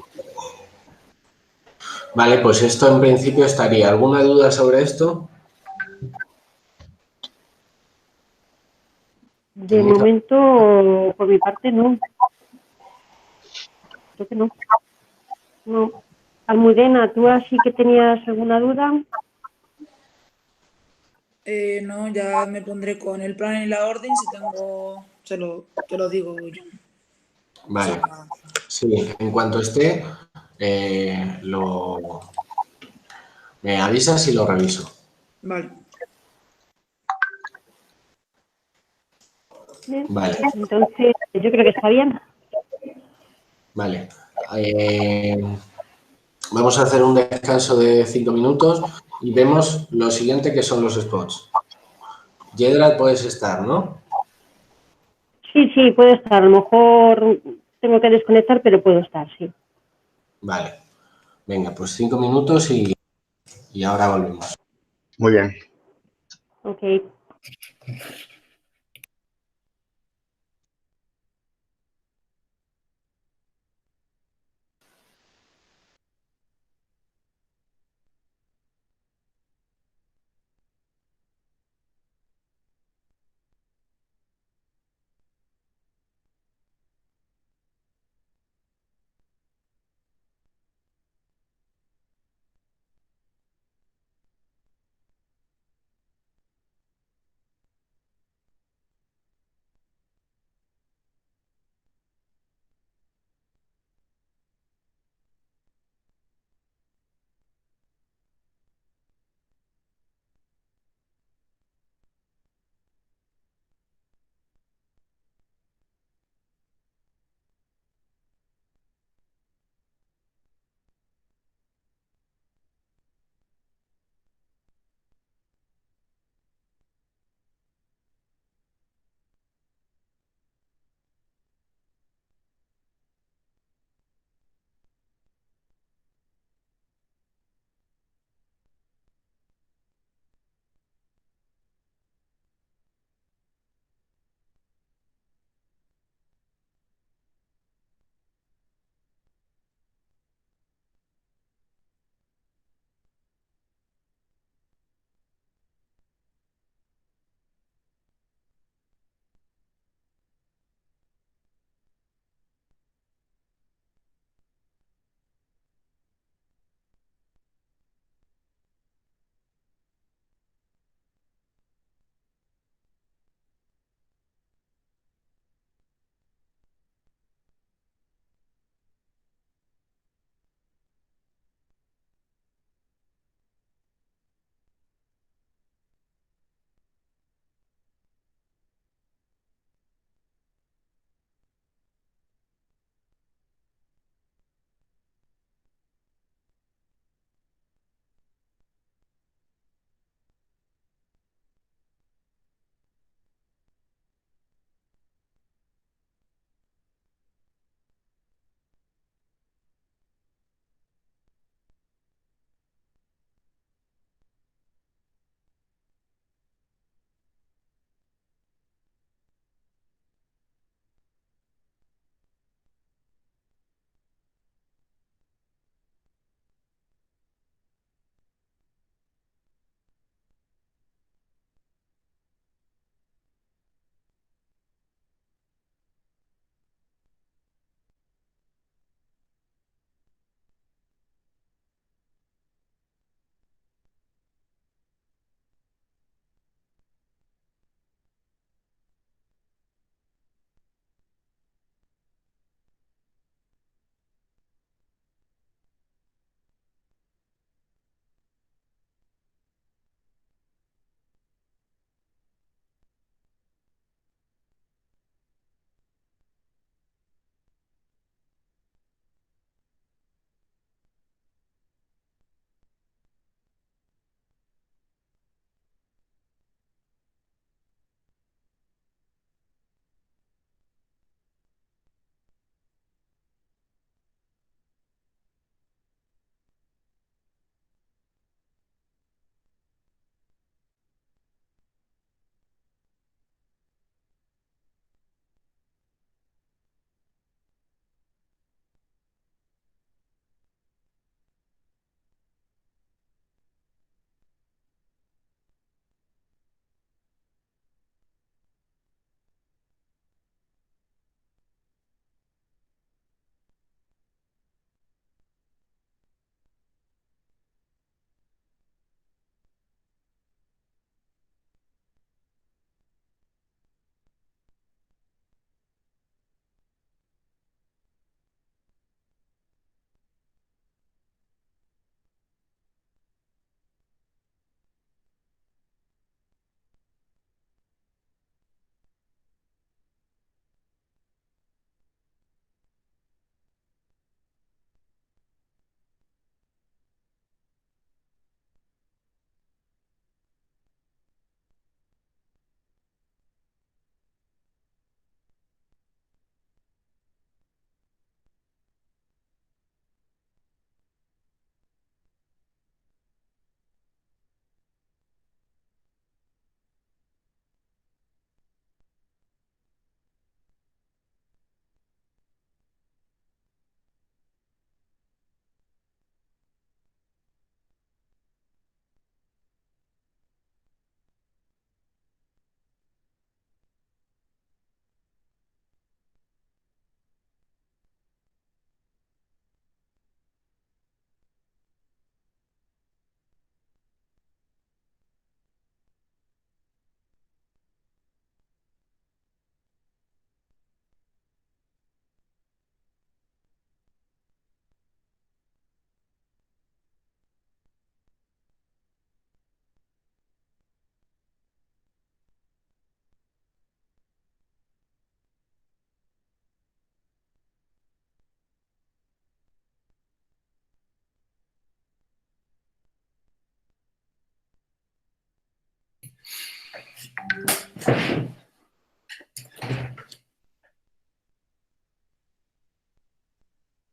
Vale, pues esto en principio estaría. ¿Alguna duda sobre esto? De momento, por mi parte, no. Creo que no. No. Almudena, ¿tú así que tenías alguna duda? No, ya me pondré con el plan y la orden. Si tengo, te lo digo yo. Vale. O sea, Sí, en cuanto esté, me avisas y lo reviso. vale. Bien. Vale, Entonces, yo creo que está bien. vale. Vamos a hacer un descanso de 5 minutos y vemos lo siguiente que son los spots. Yedra, puedes estar, ¿no? Sí, puedo estar. A lo mejor tengo que desconectar, pero puedo estar, sí. Vale. Venga, pues 5 minutos y ahora volvemos. Muy bien. Ok.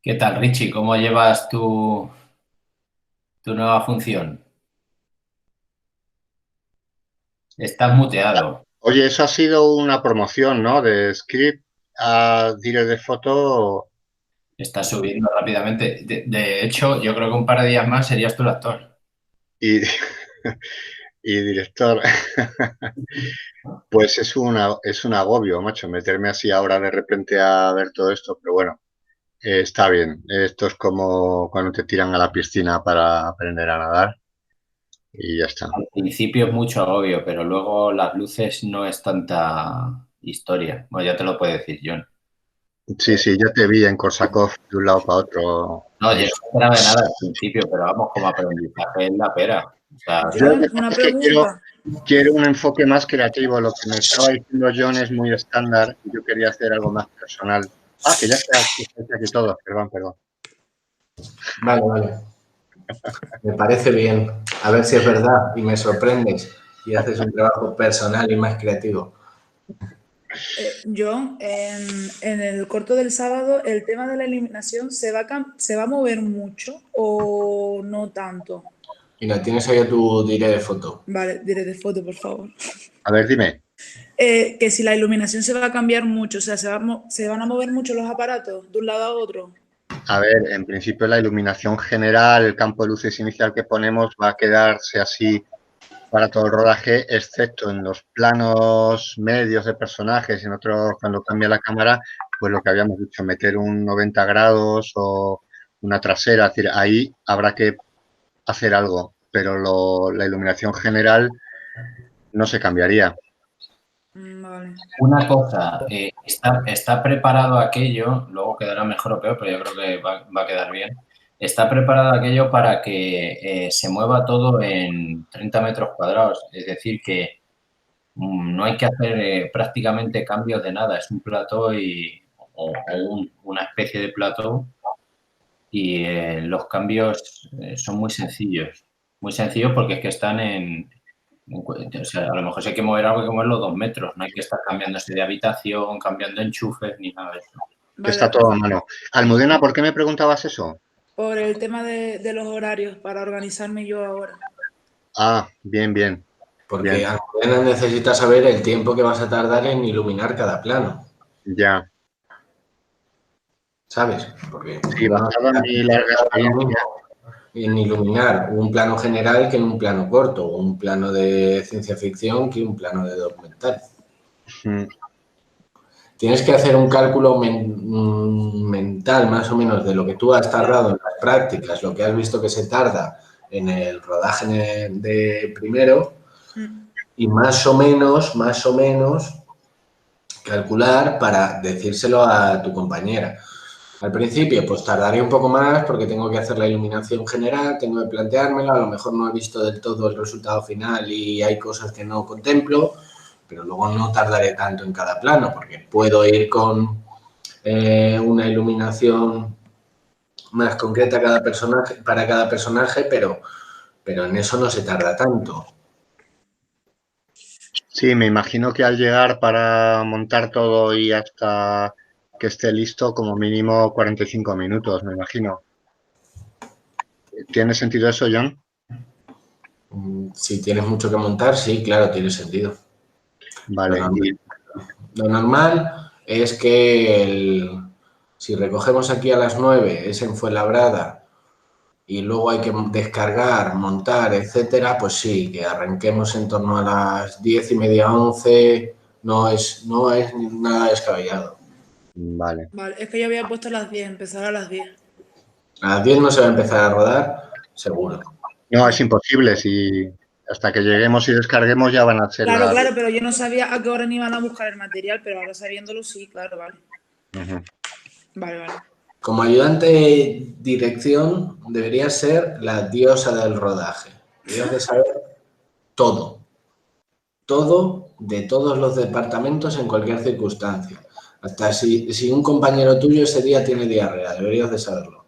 ¿Qué tal, Richie? ¿Cómo llevas tu nueva función? Estás muteado. Oye, eso ha sido una promoción, ¿no? De script a Dire de foto. Está subiendo rápidamente. De hecho, yo creo que un par de días más serías tú el actor. Y, y director. Pues es un agobio, macho, meterme así ahora de repente a ver todo esto, pero bueno, está bien. Esto es como cuando te tiran a la piscina para aprender a nadar y ya está. Al principio es mucho agobio, pero luego las luces no es tanta historia. Bueno, ya te lo puede decir John. Sí, yo te vi en Korsakov de un lado para otro. No, yo no esperaba de nada al principio, pero vamos, como aprendizaje en la pera. O sea, John, una pregunta. Quiero un enfoque más creativo. Lo que me estaba diciendo John es muy estándar y yo quería hacer algo más personal. Ah, que ya está aquí todo. Perdón. Vale. Me parece bien. A ver si es verdad y me sorprendes y haces un trabajo personal y más creativo. John, en el corto del sábado, ¿el tema de la eliminación se va a mover mucho o no tanto? Y no tienes ahí a tu dire de foto. Vale, diré de foto, por favor. A ver, dime. Que si la iluminación se va a cambiar mucho, o sea, ¿se van a mover mucho los aparatos de un lado a otro? A ver, en principio la iluminación general, el campo de luces inicial que ponemos va a quedarse así para todo el rodaje, excepto en los planos medios de personajes, en otros cuando cambia la cámara, pues lo que habíamos dicho, meter un 90 grados o una trasera, es decir, ahí habrá que hacer algo, pero la iluminación general no se cambiaría. Vale. una cosa, está preparado aquello, luego quedará mejor o peor, pero yo creo que va a quedar bien. Está preparado aquello para que se mueva todo en 30 metros cuadrados, es decir, que no hay que hacer prácticamente cambios de nada, es un plató o una especie de plató y los cambios son muy sencillos porque es que están o sea, a lo mejor si hay que mover algo, hay que moverlo 2 metros, no hay que estar cambiándose de habitación, cambiando enchufes ni nada de eso. Vale. Está todo a mano. Almudena, ¿por qué me preguntabas eso? Por el tema de los horarios, para organizarme yo ahora. Ah, bien. Porque Almudena necesita saber el tiempo que vas a tardar en iluminar cada plano. Ya. ¿Sabes? Porque sí, basado en mi larga experiencia. En iluminar un plano general que en un plano corto, o un plano de ciencia ficción que un plano de documental. Tienes que hacer un cálculo mental más o menos de lo que tú has tardado en las prácticas, lo que has visto que se tarda en el rodaje de primero y más o menos calcular para decírselo a tu compañera. Al principio, pues tardaré un poco más porque tengo que hacer la iluminación general, tengo que planteármela, a lo mejor no he visto del todo el resultado final y hay cosas que no contemplo, pero luego no tardaré tanto en cada plano porque puedo ir con una iluminación más concreta para cada personaje, pero en eso no se tarda tanto. Sí, me imagino que al llegar para montar todo y hasta que esté listo, como mínimo 45 minutos, me imagino. ¿Tiene sentido eso, John? Si tienes mucho que montar, sí, claro, tiene sentido. Vale. Lo normal es que si recogemos aquí a las 9, es en Fuenlabrada, y luego hay que descargar, montar, etcétera, pues sí, que arranquemos en torno a las 10:30, 11, no es nada descabellado. Vale. Vale, es que yo había puesto a las 10, empezar a las 10. A las 10 no se va a empezar a rodar, seguro. No, es imposible, si hasta que lleguemos y descarguemos ya van a ser Claro, pero yo no sabía a qué hora iban a buscar el material, pero ahora sabiéndolo sí, claro, vale. Vale. Como ayudante de dirección deberías ser la diosa del rodaje. Deberías de saber todo de todos los departamentos en cualquier circunstancia. Hasta si un compañero tuyo ese día tiene diarrea, deberías de saberlo.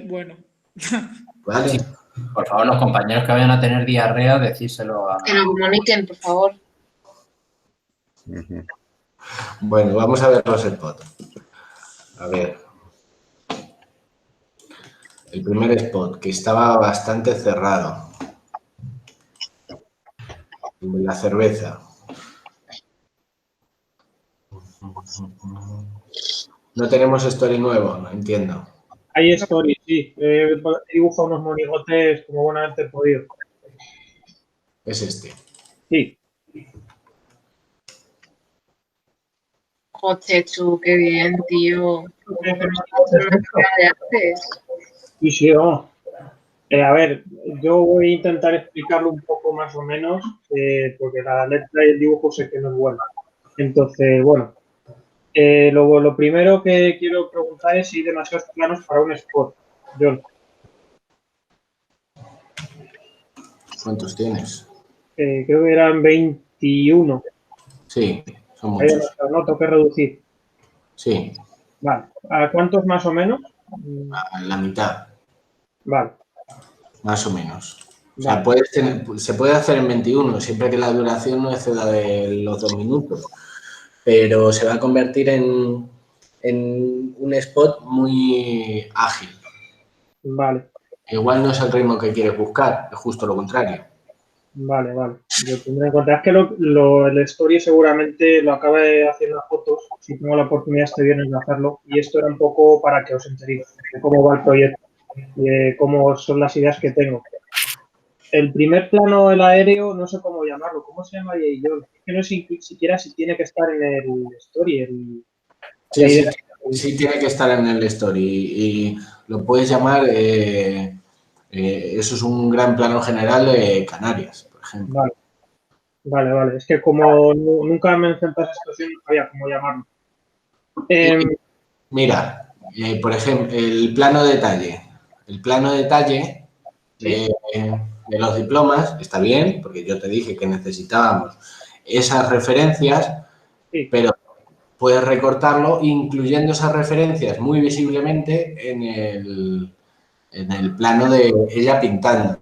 Bueno. ¿Vale? Sí. Por favor, los compañeros que vayan a tener diarrea, decírselo a... Que nos comuniquen, por favor. Bueno, vamos a ver los spots. A ver. El primer spot, que estaba bastante cerrado. La cerveza. No tenemos story nuevo, no entiendo. Hay story, sí. He dibujado unos monigotes como buenamente he podido. Es este. Sí. Joder, Chu, qué bien, tío. De antes. Sí, sí, vamos. A ver, yo voy a intentar explicarlo un poco más o menos, porque la letra y el dibujo sé que no es bueno. Entonces, bueno, lo primero que quiero preguntar es si hay demasiados planos para un spot. John, ¿Cuántos tienes? creo que eran 21. Sí, son Hay muchos. demasiados, ¿no? Tengo que reducir. Sí, Vale. ¿A cuántos más o menos? a la mitad, Vale. más o menos. O Vale. sea, se puede hacer en 21, siempre que la duración no exceda de los 2 minutos. Pero se va a convertir en un spot muy ágil. Vale. Igual no es el ritmo que quieres buscar, es justo lo contrario. Vale, vale. Yo tendré en cuenta. Es que el story seguramente lo acabe haciendo a fotos. Si tengo la oportunidad este viernes de hacerlo. Y esto era un poco para que os enteréis de cómo va el proyecto y de cómo son las ideas que tengo. El primer plano, el aéreo, no sé cómo llamarlo. ¿Cómo se llama ahí, John? Es que no sé siquiera si tiene que estar en el story. Sí, tiene que estar en el story y lo puedes llamar, eso es un gran plano general de Canarias, por ejemplo. Vale. Es que como nunca me he enfrentado a esa situación, no sabía cómo llamarlo. Mira, por ejemplo, el plano detalle. El plano detalle de los diplomas está bien, porque yo te dije que necesitábamos esas referencias, pero puedes recortarlo incluyendo esas referencias muy visiblemente en el plano de ella pintando.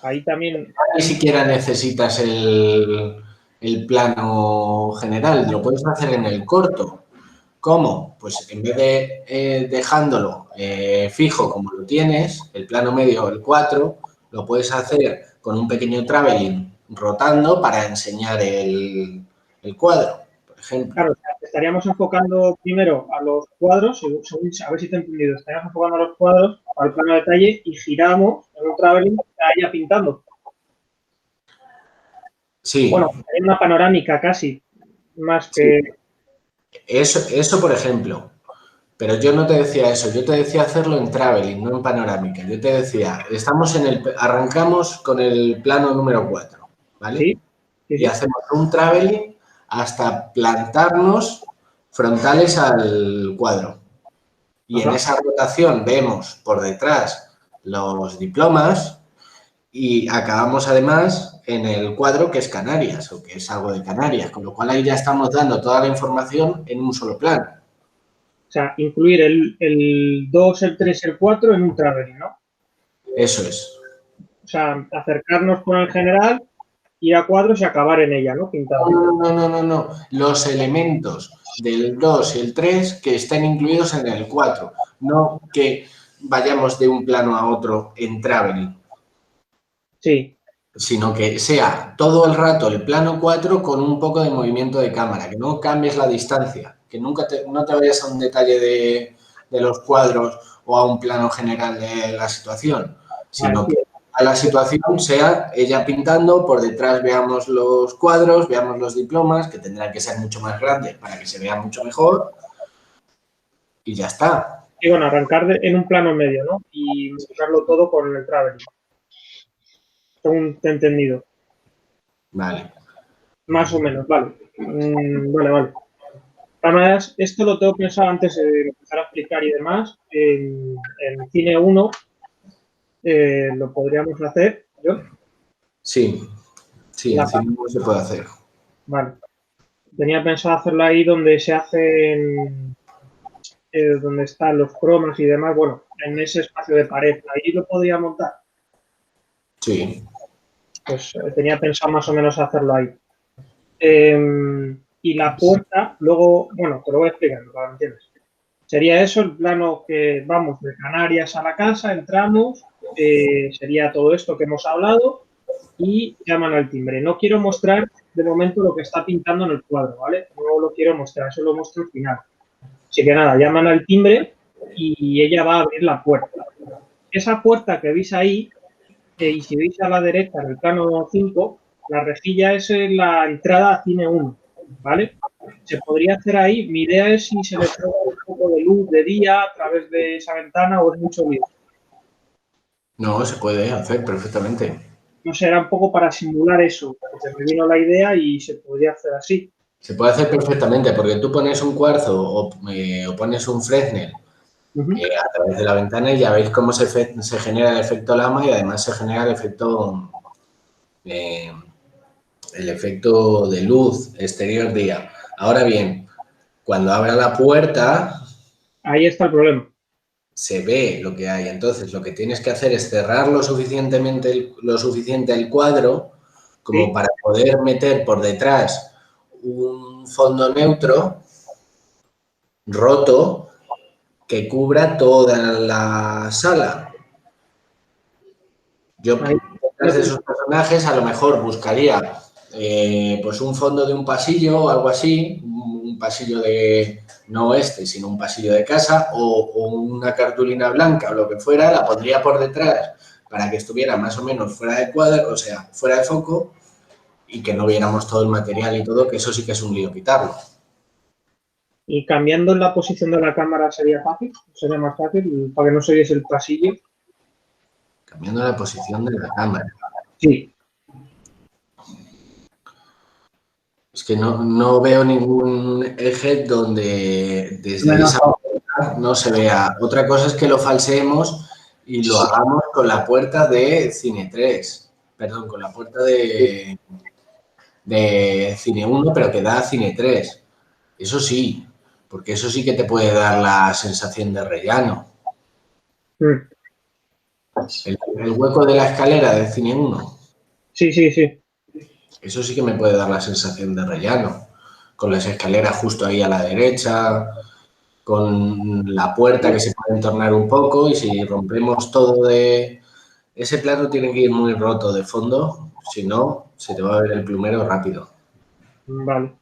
Ahí también. Ni siquiera necesitas el plano general, lo puedes hacer en el corto. ¿Cómo? Pues en vez de dejándolo fijo como lo tienes, el plano medio o el 4, lo puedes hacer con un pequeño traveling rotando para enseñar el cuadro, por ejemplo. Claro, estaríamos enfocando primero a los cuadros, a ver si te he entendido, estaríamos enfocando a los cuadros al plano de detalle y giramos en un traveling a ella pintando. Sí. Bueno, en una panorámica casi, más que... Eso por ejemplo. Pero yo no te decía eso, yo te decía hacerlo en traveling, no en panorámica. Yo te decía, arrancamos con el plano número 4, ¿vale? Sí. Y hacemos un traveling hasta plantarnos frontales al cuadro. Y en esa rotación vemos por detrás los diplomas y acabamos además en el cuadro que es Canarias o que es algo de Canarias, con lo cual ahí ya estamos dando toda la información en un solo plano. O sea, incluir el 2, el 3 y el 4 en un traveling, ¿no? Eso es. O sea, acercarnos con el general, ir a cuadros y acabar en ella, ¿no? Pintado. No. Los elementos del 2 y el 3 que estén incluidos en el 4, no que vayamos de un plano a otro en traveling. Sí. Sino que sea todo el rato el plano 4 con un poco de movimiento de cámara, que no cambies la distancia, que no te vayas a un detalle de los cuadros o a un plano general de la situación, sino que a la situación sea ella pintando, por detrás veamos los cuadros, veamos los diplomas, que tendrán que ser mucho más grandes para que se vea mucho mejor, y ya está. Y bueno, arrancar en un plano medio, ¿no? Y mezclarlo todo con el traveling. Según te he entendido. Vale. Más o menos, vale. Vale. Además, esto lo tengo pensado antes de empezar a explicar y demás. En Cine 1 lo podríamos hacer, ¿yo? Sí, en Cine 1 se puede hacer. Vale. Tenía pensado hacerlo ahí donde se hacen, donde están los cromas y demás, bueno, en ese espacio de pared. ¿Ahí lo podría montar? Sí. Pues tenía pensado más o menos hacerlo ahí. Y la puerta, luego, bueno, te lo voy a explicar para que lo entiendas. Sería eso, el plano que vamos de Canarias a la casa, entramos, sería todo esto que hemos hablado y llaman al timbre. No quiero mostrar de momento lo que está pintando en el cuadro, ¿vale? No lo quiero mostrar, eso lo muestro al final. Así que nada, llaman al timbre y ella va a abrir la puerta. Esa puerta que veis ahí, y si veis a la derecha en el plano 5, la rejilla es la entrada a cine 1, ¿vale? Se podría hacer ahí. Mi idea es si se le pone un poco de luz de día a través de esa ventana o es mucho lío. No, se puede hacer perfectamente. No sé, era un poco para simular eso, porque me vino la idea y se podría hacer así. Se puede hacer perfectamente porque tú pones un cuarzo o pones un Fresnel a través de la ventana y ya veis cómo se genera el efecto Lama y además se genera el efecto de luz exterior día. Ahora bien, cuando abra la puerta... Ahí está el problema. Se ve lo que hay. Entonces, lo que tienes que hacer es cerrar lo suficiente el cuadro como para poder meter por detrás un fondo neutro roto que cubra toda la sala. Yo, detrás de esos personajes, a lo mejor buscaría pues un fondo de un pasillo o algo así, un pasillo de... no sino un pasillo de casa o una cartulina blanca o lo que fuera, la pondría por detrás para que estuviera más o menos fuera de cuadro, o sea, fuera de foco y que no viéramos todo el material y todo, que eso sí que es un lío quitarlo. ¿Y cambiando la posición de la cámara sería fácil? ¿Sería más fácil para que no se viese el pasillo? Cambiando la posición de la cámara. Sí. Es que no veo ningún eje donde desde esa puerta no se vea. Otra cosa es que lo falseemos y lo hagamos con la puerta de Cine 3. Perdón, con la puerta de Cine 1, pero que da a Cine 3. Eso sí, porque eso sí que te puede dar la sensación de rellano. El hueco de la escalera de Cine 1. Sí, sí, sí. Eso sí que me puede dar la sensación de rellano. Con las escaleras justo ahí a la derecha, con la puerta que se puede entornar un poco y si rompemos todo de... Ese plano tiene que ir muy roto de fondo, si no, se te va a ver el plumero rápido. Vale,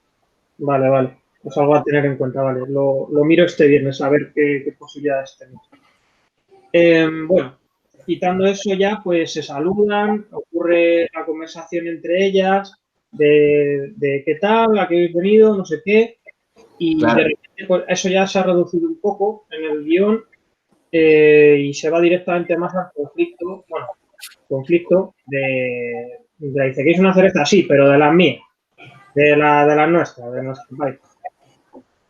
vale, vale. Pues algo a tener en cuenta, vale. Lo miro este viernes a ver qué posibilidades tenemos. Bueno, quitando eso ya, pues se saludan, ocurre la conversación entre ellas de qué tal, a qué habéis venido, no sé qué, y claro, de repente pues, eso ya se ha reducido un poco en el guión y se va directamente más al conflicto, bueno, conflicto de dice que es una cerveza, sí, pero de las mías, de las nuestras, de nuestro país.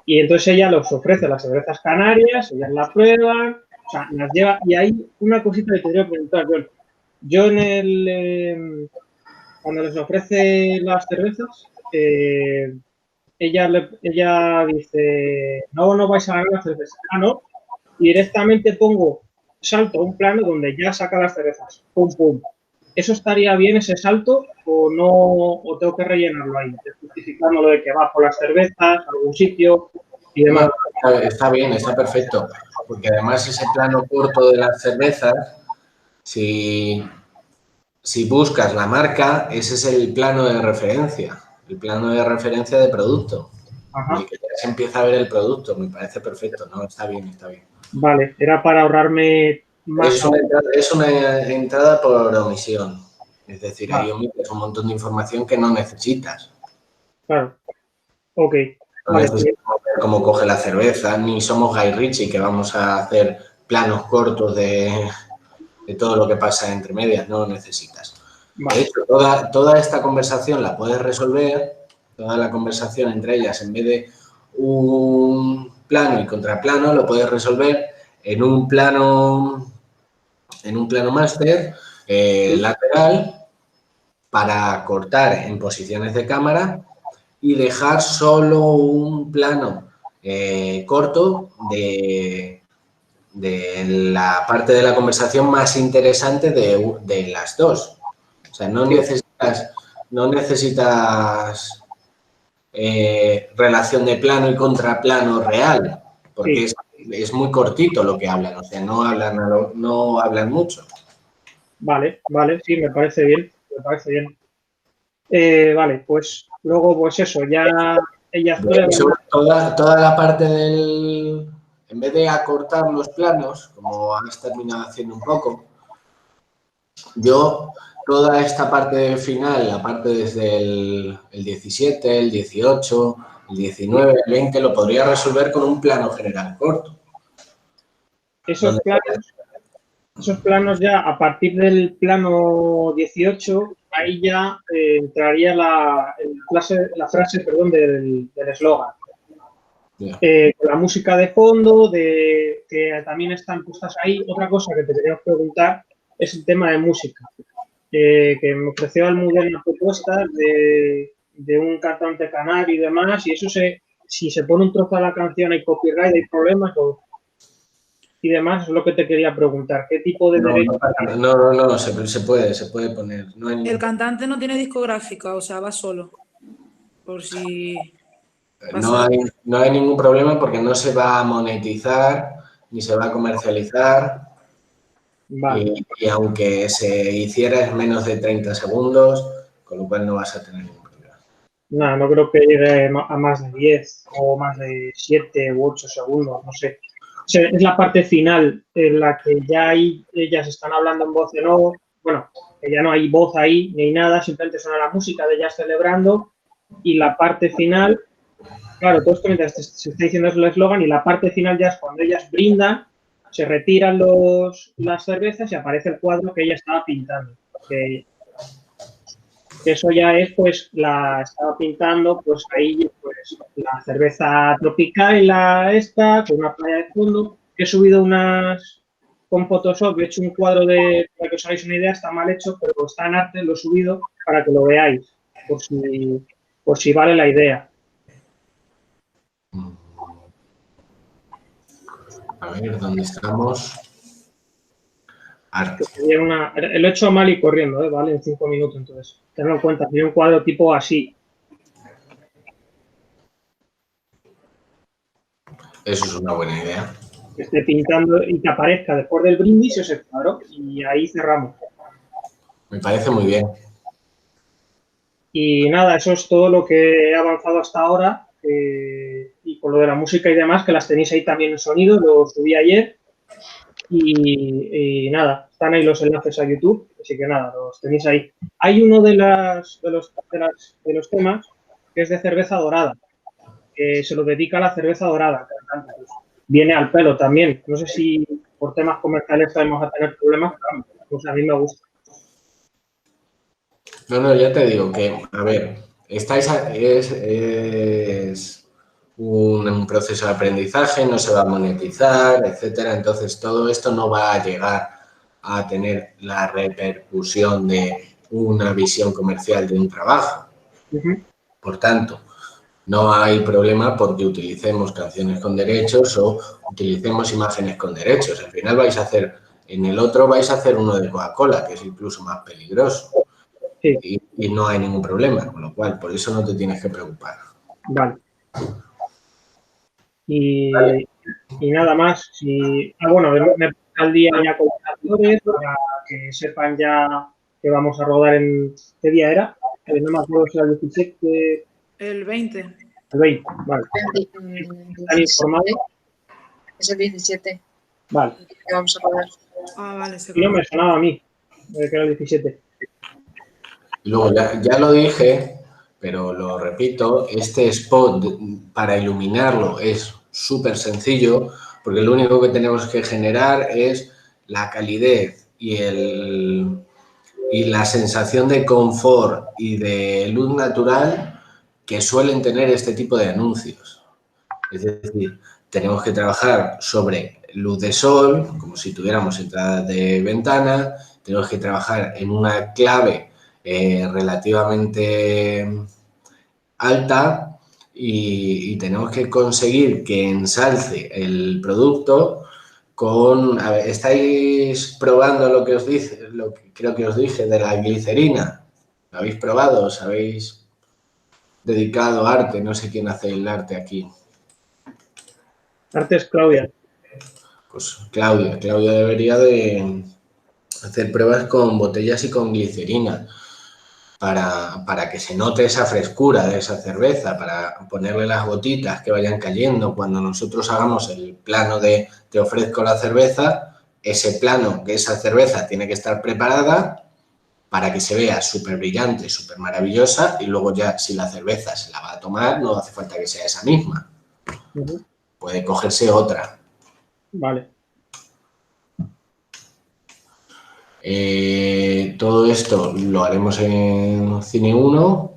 Y entonces ella los ofrece las cervezas canarias, ellas la prueban, o sea, las lleva. Y hay una cosita que te quería preguntar, Joel. Yo cuando les ofrece las cervezas, ella dice, no vais a ganar las cervezas. Ah, no. Y directamente salto a un plano donde ya saca las cervezas. Pum, pum. ¿Eso estaría bien, ese salto, o no, o tengo que rellenarlo ahí? Justificando lo de que va por las cervezas, a algún sitio y demás. No, está bien, está perfecto. Porque además ese plano corto de las cervezas, si buscas la marca, ese es el plano de referencia. El plano de referencia de producto. Ajá. Y que ya se empieza a ver el producto, me parece perfecto. No, está bien, está bien. Vale, era para ahorrarme más. Es una entrada por omisión. Es decir, ahí omites un montón de información que no necesitas. Claro. Ok. No necesitamos ver cómo coge la cerveza, ni somos Guy Ritchie que vamos a hacer planos cortos de todo lo que pasa entre medias, no lo necesitas. Vale. De hecho, toda esta conversación la puedes resolver, toda la conversación entre ellas, en vez de un plano y contraplano, lo puedes resolver en un plano máster lateral para cortar en posiciones de cámara y dejar solo un plano corto de la parte de la conversación más interesante de las dos. O sea, no necesitas relación de plano y contraplano real, porque es muy cortito lo que hablan, o sea, no hablan mucho. Vale, sí, me parece bien, vale, pues luego, pues eso, ya ellas toda la parte del... En vez de acortar los planos, como has terminado haciendo un poco, yo toda esta parte final, la parte desde el 17, el 18, el 19, el 20, lo podría resolver con un plano general corto. Esos planos ya, a partir del plano 18, ahí ya entraría la frase del eslogan. Con la música de fondo, que también están puestas ahí. Otra cosa que te quería preguntar es el tema de música. Que me ofreció Almudena una propuesta de un cantante canario y demás, y eso si se pone un trozo a la canción hay copyright, hay problemas y demás, es lo que te quería preguntar. ¿Qué tipo de derechos? No, se puede poner. El cantante no tiene discográfica, o sea, va solo. Por si... No hay ningún problema porque no se va a monetizar ni se va a comercializar. Vale. Y aunque se hiciera en menos de 30 segundos, con lo cual no vas a tener ningún problema. No creo que llegue a más de 10 o más de 7 u 8 segundos, no sé. O sea, es la parte final en la que ya ellas están hablando en voz en off. Bueno, que ya no hay voz ahí ni hay nada, simplemente suena la música de ellas celebrando y la parte final, claro, todo esto mientras se está diciendo es el eslogan y la parte final ya es cuando ellas brindan, se retiran las cervezas y aparece el cuadro que ella estaba pintando. Que eso ya es, pues, la estaba pintando, pues ahí, pues, la cerveza tropical y esta, con una playa de fondo. He subido con Photoshop, he hecho un cuadro para que os hagáis una idea, está mal hecho, pero está en arte, lo he subido para que lo veáis, por si vale la idea. A ver, ¿dónde estamos? Arte. Lo he hecho mal y corriendo, ¿vale? En 5 minutos, entonces. Tenlo en cuenta, tiene un cuadro tipo así. Eso es una buena idea. Que esté pintando y que aparezca después del brindis ese cuadro y ahí cerramos. Me parece muy bien. Y nada, eso es todo lo que he avanzado hasta ahora. Y con lo de la música y demás, que las tenéis ahí también en sonido, lo subí ayer. Y nada, están ahí los enlaces a YouTube, así que nada, los tenéis ahí. Hay uno de los temas que es de cerveza dorada, que se lo dedica a la cerveza dorada. Viene al pelo también. No sé si por temas comerciales vamos a tener problemas, pero pues a mí me gusta. No, ya te digo que, a ver, es un proceso de aprendizaje, no se va a monetizar, etcétera. Entonces, todo esto no va a llegar a tener la repercusión de una visión comercial de un trabajo. Por tanto, no hay problema porque utilicemos canciones con derechos o utilicemos imágenes con derechos. Al final en el otro vais a hacer uno de Coca-Cola, que es incluso más peligroso. Sí. Y no hay ningún problema, con lo cual, por eso no te tienes que preocupar. Vale. Y nada más. Bueno, me pongo al día ya con los actores para que sepan ya que vamos a rodar en... ¿Qué día era? No me acuerdo si era el 17. El 20. El 20, vale. ¿Están informados? Es el 17. Vale. Que vamos a rodar. Vale. Y no me sonaba a mí, que era el 17. Y luego, ya lo dije, pero lo repito, este spot para iluminarlo es súper sencillo porque lo único que tenemos que generar es la calidez y la sensación de confort y de luz natural que suelen tener este tipo de anuncios. Es decir, tenemos que trabajar sobre luz de sol, como si tuviéramos entrada de ventana, tenemos que trabajar en una clave relativamente alta y tenemos que conseguir que ensalce el producto con... A ver, ¿estáis probando lo que os dice, lo que creo que os dije de la glicerina? ¿Lo habéis probado? ¿Sabéis? dedicado a arte. No sé quién hace el arte aquí. Arte es Claudia. Pues Claudia debería de hacer pruebas con botellas y con glicerina para que se note esa frescura de esa cerveza, para ponerle las gotitas que vayan cayendo. Cuando nosotros hagamos el plano de te ofrezco la cerveza, ese plano que esa cerveza tiene que estar preparada para que se vea súper brillante, súper maravillosa, y luego ya si la cerveza se la va a tomar, no hace falta que sea esa misma. Puede cogerse otra. Vale. Todo esto lo haremos en Cine 1.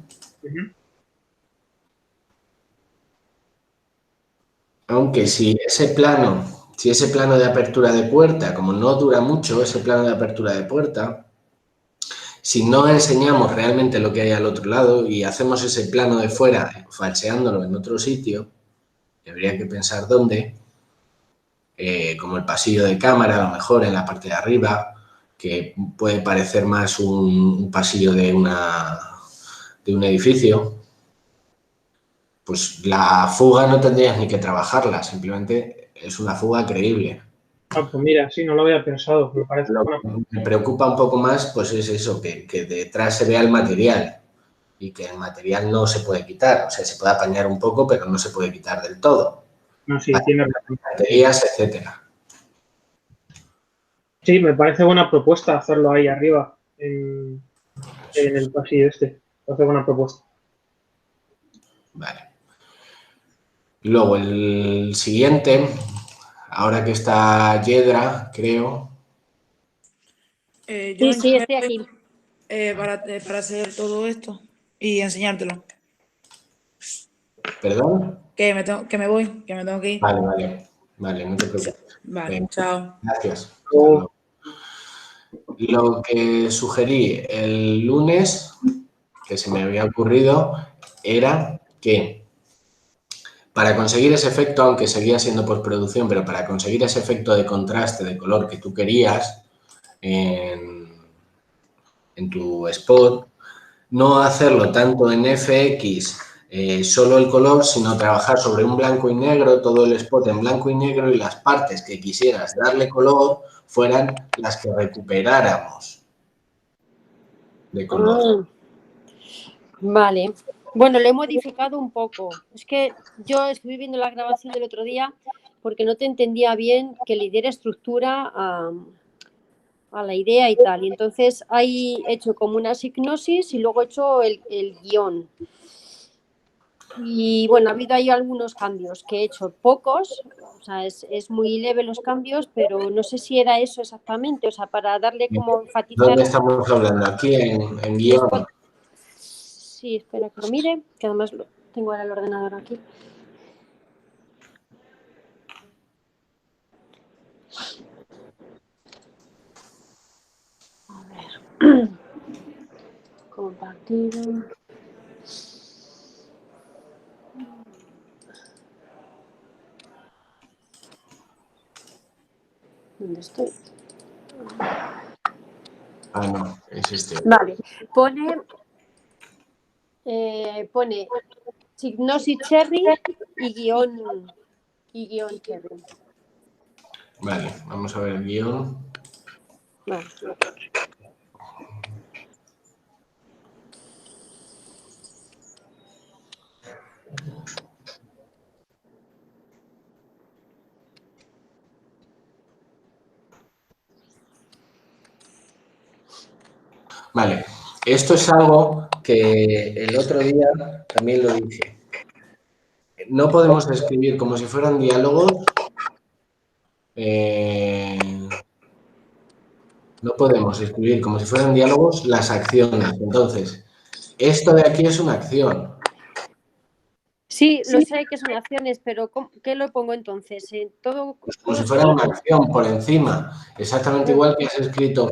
Aunque si ese plano de apertura de puerta, como no dura mucho ese plano de apertura de puerta, si no enseñamos realmente lo que hay al otro lado y hacemos ese plano de fuera falseándolo en otro sitio, habría que pensar dónde, como el pasillo de cámara, a lo mejor en la parte de arriba, que puede parecer más un pasillo de un edificio. Pues la fuga no tendrías ni que trabajarla, simplemente es una fuga creíble. Ah, pues mira, sí, no lo había pensado, me parece. Lo que me preocupa un poco más, pues es eso, que detrás se vea el material y que el material no se puede quitar. O sea, se puede apañar un poco, pero no se puede quitar del todo. No, sí, tiene razón. Baterías, etcétera. Sí, me parece buena propuesta hacerlo ahí arriba, en el pasillo este. Me parece buena propuesta. Vale. Luego, el siguiente, ahora que está Yedra, creo. Sí, estoy aquí. Para hacer todo esto y enseñártelo. ¿Perdón? Que me voy, que me tengo que ir. Vale, no te preocupes. Vale, chao. Gracias. Lo que sugerí el lunes, que se me había ocurrido, era que para conseguir ese efecto, aunque seguía siendo postproducción, pero para conseguir ese efecto de contraste, de color que tú querías en tu spot, no hacerlo tanto en FX, solo el color, sino trabajar sobre un blanco y negro, todo el spot en blanco y negro, y las partes que quisieras darle color fueran las que recuperáramos de color. Vale. Bueno, lo he modificado un poco. Es que yo estuve viendo la grabación del otro día porque no te entendía bien que le diera estructura a la idea y tal. Y entonces ahí he hecho como una hipnosis y luego he hecho el guión. Y bueno, ha habido ahí algunos cambios que he hecho, pocos, o sea, es muy leve los cambios, pero no sé si era eso exactamente, o sea, para darle como enfatizar... ¿Dónde estamos hablando? ¿Aquí en guión? Sí, espera que lo mire, que además lo tengo ahora el ordenador aquí. A ver. Compartido. ¿Dónde estoy? Ah, no, es este. Vale, pone Hipnosis Cherry y guión Cherry. Vale, vamos a ver el guión. Vale. Vale, esto es algo que el otro día también lo dije. No podemos escribir como si fueran diálogos. No podemos escribir como si fueran diálogos las acciones. Entonces, esto de aquí es una acción. Sí, lo sé que son acciones, pero ¿qué lo pongo entonces? Todo Pues como si fuera una acción por encima. Exactamente igual que has escrito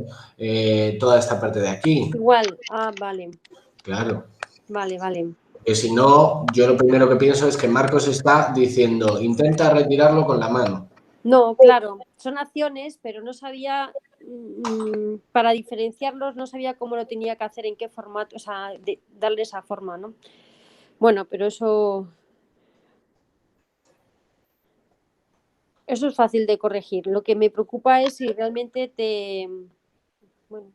toda esta parte de aquí. Igual, vale. Claro. Vale. Porque si no, yo lo primero que pienso es que Marcos está diciendo, intenta retirarlo con la mano. No, claro, son acciones, pero no sabía, para diferenciarlos, no sabía cómo lo tenía que hacer, en qué formato, o sea, darle esa forma, ¿no? Bueno, pero eso es fácil de corregir. Lo que me preocupa es si realmente bueno,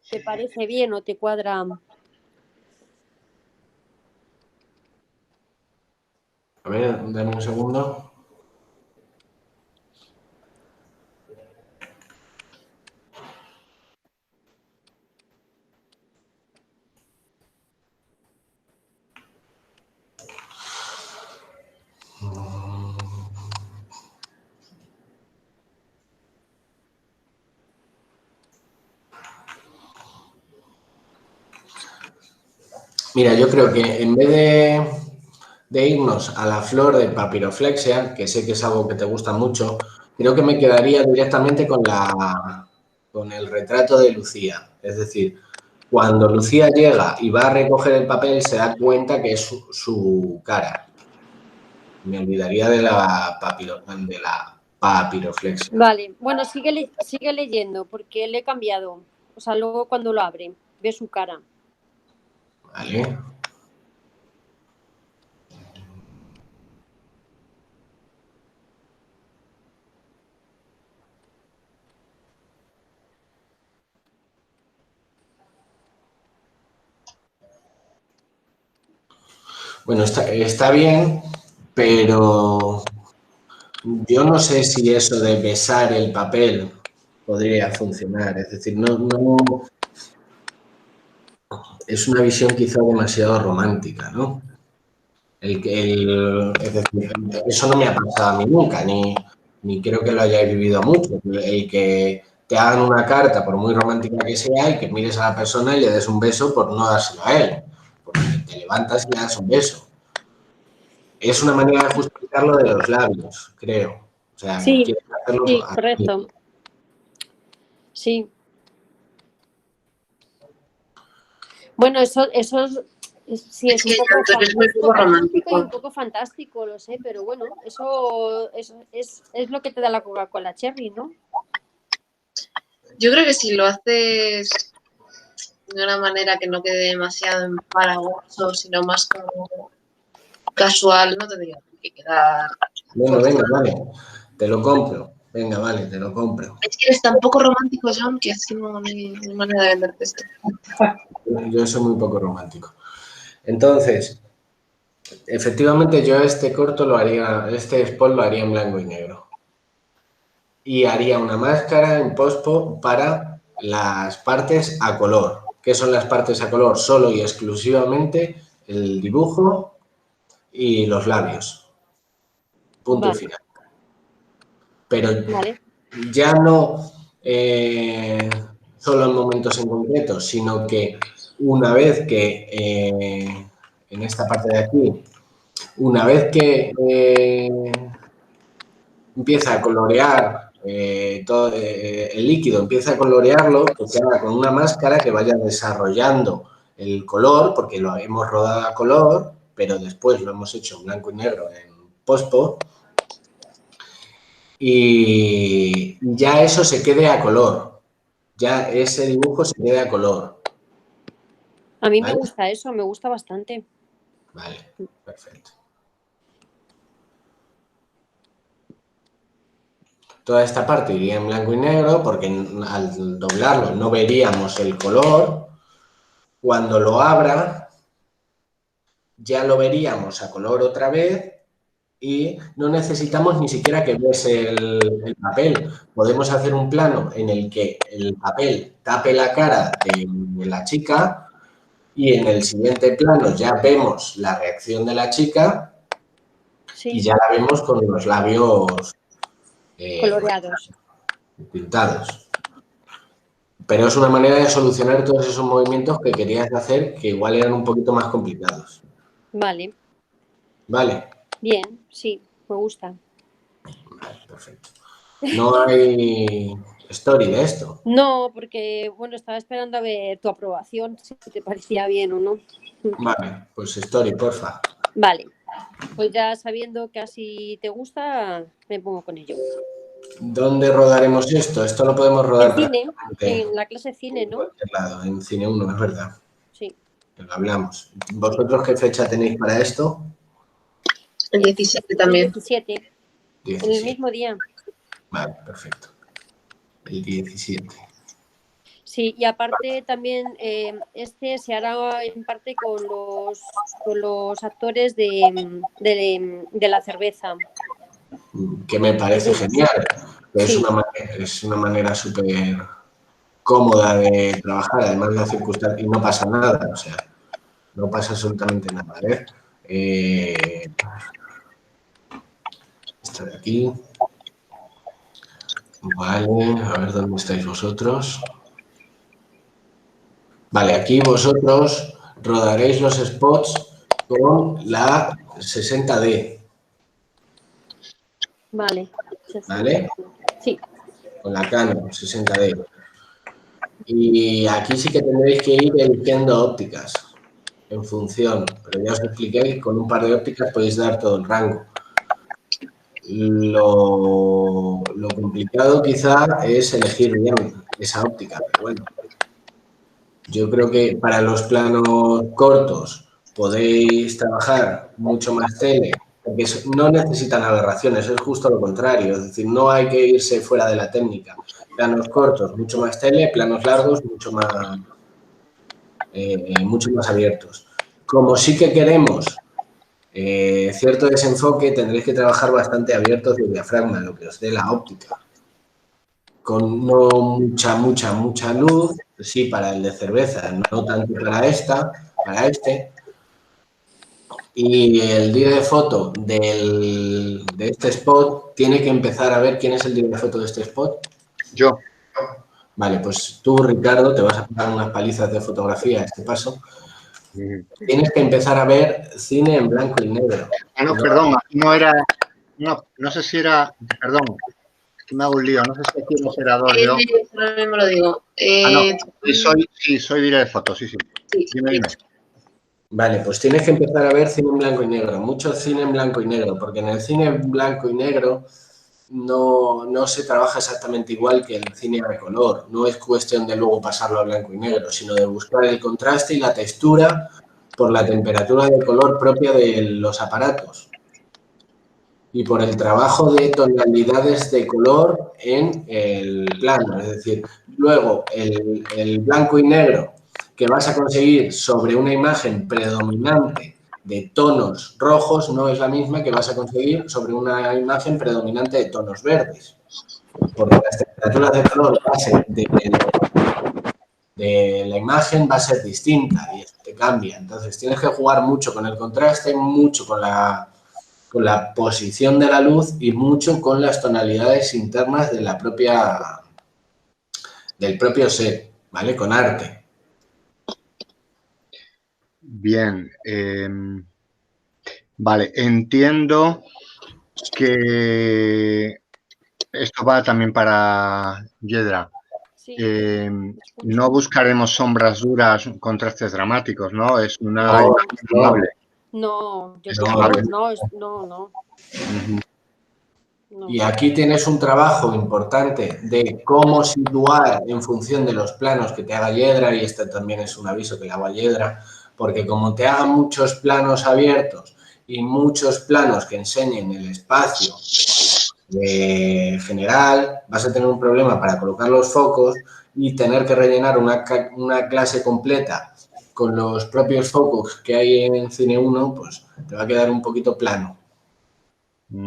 te parece bien o te cuadra. A ver, dame un segundo. Mira, yo creo que en vez de irnos a la flor de papiroflexia, que sé que es algo que te gusta mucho, creo que me quedaría directamente con el retrato de Lucía. Es decir, cuando Lucía llega y va a recoger el papel, se da cuenta que es su cara. Me olvidaría de la papiroflexia. Vale, bueno, sigue leyendo porque le he cambiado. O sea, luego cuando lo abre, ve su cara. Vale. Bueno, está bien, pero yo no sé si eso de besar el papel podría funcionar. Es decir, no es una visión quizá demasiado romántica, ¿no? Es decir, eso no me ha pasado a mí nunca, ni creo que lo hayáis vivido mucho. El que te hagan una carta, por muy romántica que sea, y que mires a la persona y le des un beso por no dárselo a él. Porque te levantas y le das un beso. Es una manera de justificarlo de los labios, creo. O sea, Sí, quieres hacerlo sí, así. correcto. Sí. Bueno, eso sí es un poco eres muy poco romántico. un poco fantástico, lo sé, pero bueno, eso es lo que te da la Coca-Cola Cherry, ¿no? Yo creo que si lo haces de una manera que no quede demasiado empalagoso, sino más como casual, no tendría que quedar. Bueno, venga, vale, te lo compro. Venga, vale, te lo compro. Es que eres tan poco romántico, John, que así no hay manera de venderte esto. Yo soy muy poco romántico. Entonces, efectivamente yo este spot lo haría en blanco y negro. Y haría una máscara en pospo para las partes a color. ¿Qué son las partes a color? Solo y exclusivamente el dibujo y los labios. Punto y Vale. final. Pero Vale. ya no solo en momentos en concreto, sino que una vez que, en esta parte de aquí, una vez que empieza a colorear todo el líquido, empieza a colorearlo, que se haga con una máscara que vaya desarrollando el color, porque lo hemos rodado a color, pero después lo hemos hecho en blanco y negro en pospo, y ya eso se quede a color, ya ese dibujo se quede a color. A mí ¿Vale? me gusta eso, me gusta bastante. Vale, perfecto. Toda esta parte iría en blanco y negro porque al doblarlo no veríamos el color. Cuando lo abra, ya lo veríamos a color otra vez y no necesitamos ni siquiera que veas el papel. Podemos hacer un plano en el que el papel tape la cara de la chica y en el siguiente plano ya vemos la reacción de la chica Sí. y ya la vemos con los labios Coloreados. pintados. Pero es una manera de solucionar todos esos movimientos que querías hacer que igual eran un poquito más complicados. Vale. Vale. Bien, sí, me gusta. Vale, perfecto. No hay story de esto. No, porque, bueno, estaba esperando a ver tu aprobación, si te parecía bien o no. Vale, pues story, porfa. Vale, pues ya sabiendo que así te gusta, me pongo con ello. ¿Dónde rodaremos esto? Esto lo podemos rodar En cine, en la clase de cine, ¿no? en cualquier lado, en Cine 1, es verdad. Sí. Lo hablamos. ¿Vosotros qué fecha tenéis para esto? El 17 también. El 17, en el 17. mismo día. Vale, perfecto. El 17. Sí, y aparte también este se hará en parte con los actores de la cerveza. Que me parece genial. Sí. Es una manera súper cómoda de trabajar, además de la circunstancia, y no pasa nada, o sea, no pasa absolutamente nada. A ver, esta de aquí. Vale, a ver dónde estáis vosotros. Vale, aquí vosotros rodaréis los spots con la 60D. Vale. ¿Vale? Sí. Con la Canon 60D. Y aquí sí que tendréis que ir eligiendo ópticas en función, pero ya os expliqué que con un par de ópticas podéis dar todo el rango. Lo complicado quizá es elegir bien esa óptica, pero bueno. Yo creo que para los planos cortos podéis trabajar mucho más tele, porque no necesitan aberraciones, es justo lo contrario, es decir, no hay que irse fuera de la técnica. Planos cortos, mucho más tele, planos largos, mucho más abiertos. Como sí que queremos cierto desenfoque, tendréis que trabajar bastante abiertos de diafragma, lo que os dé la óptica. Con no mucha luz, sí para el de cerveza, no tanto para este. Y el día de foto de este spot tiene que empezar a ver quién es el día de foto de este spot. Yo. Vale, pues tú, Ricardo, te vas a pegar unas palizas de fotografía a este paso. Tienes que empezar a ver cine en blanco y negro. Ah, no, perdón, no era... No sé si era... Perdón, es que me hago un lío. No sé si aquí era operador yo. Ahora mismo lo digo. Soy director de fotos, sí. Dime. Vale, pues tienes que empezar a ver cine en blanco y negro, mucho cine en blanco y negro, porque en el cine en blanco y negro no se trabaja exactamente igual que el cine a color. No es cuestión de luego pasarlo a blanco y negro, sino de buscar el contraste y la textura por la temperatura de color propia de los aparatos y por el trabajo de tonalidades de color en el plano. Es decir, luego el blanco y negro que vas a conseguir sobre una imagen predominante de tonos rojos no es la misma que vas a conseguir sobre una imagen predominante de tonos verdes. Porque las temperaturas de color base de la imagen va a ser distinta y esto te cambia. Entonces tienes que jugar mucho con el contraste, mucho con la posición de la luz y mucho con las tonalidades internas de del propio set, ¿vale? Con arte. Bien. Vale, entiendo que esto va también para Yedra. Sí. No buscaremos sombras duras, contrastes dramáticos, ¿no? Es una No. amable. No, yo no. Y aquí tienes un trabajo importante de cómo situar en función de los planos que te haga Yedra, y este también es un aviso que le hago a Yedra, porque como te haga muchos planos abiertos y muchos planos que enseñen el espacio general, vas a tener un problema para colocar los focos y tener que rellenar una clase completa con los propios focos que hay en Cine 1, pues te va a quedar un poquito plano. O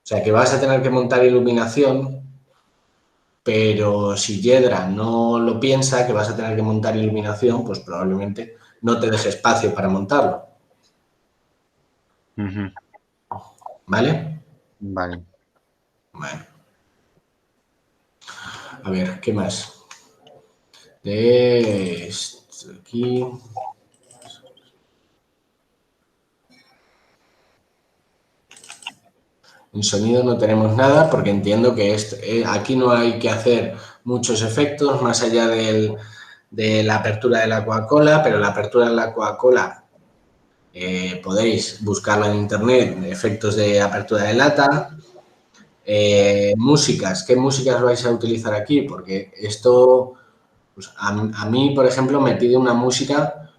sea que vas a tener que montar iluminación, pero si Yedra no lo piensa, que vas a tener que montar iluminación, pues probablemente no te deje espacio para montarlo. ¿Vale? Vale. Bueno. A ver, ¿qué más? De esto aquí. En sonido no tenemos nada porque entiendo que aquí no hay que hacer muchos efectos más allá de la apertura de la Coca-Cola, pero la apertura de la Coca-Cola podéis buscarla en internet, efectos de apertura de lata, músicas. ¿Qué músicas vais a utilizar aquí? Porque esto, pues, a mí, por ejemplo, me pide una música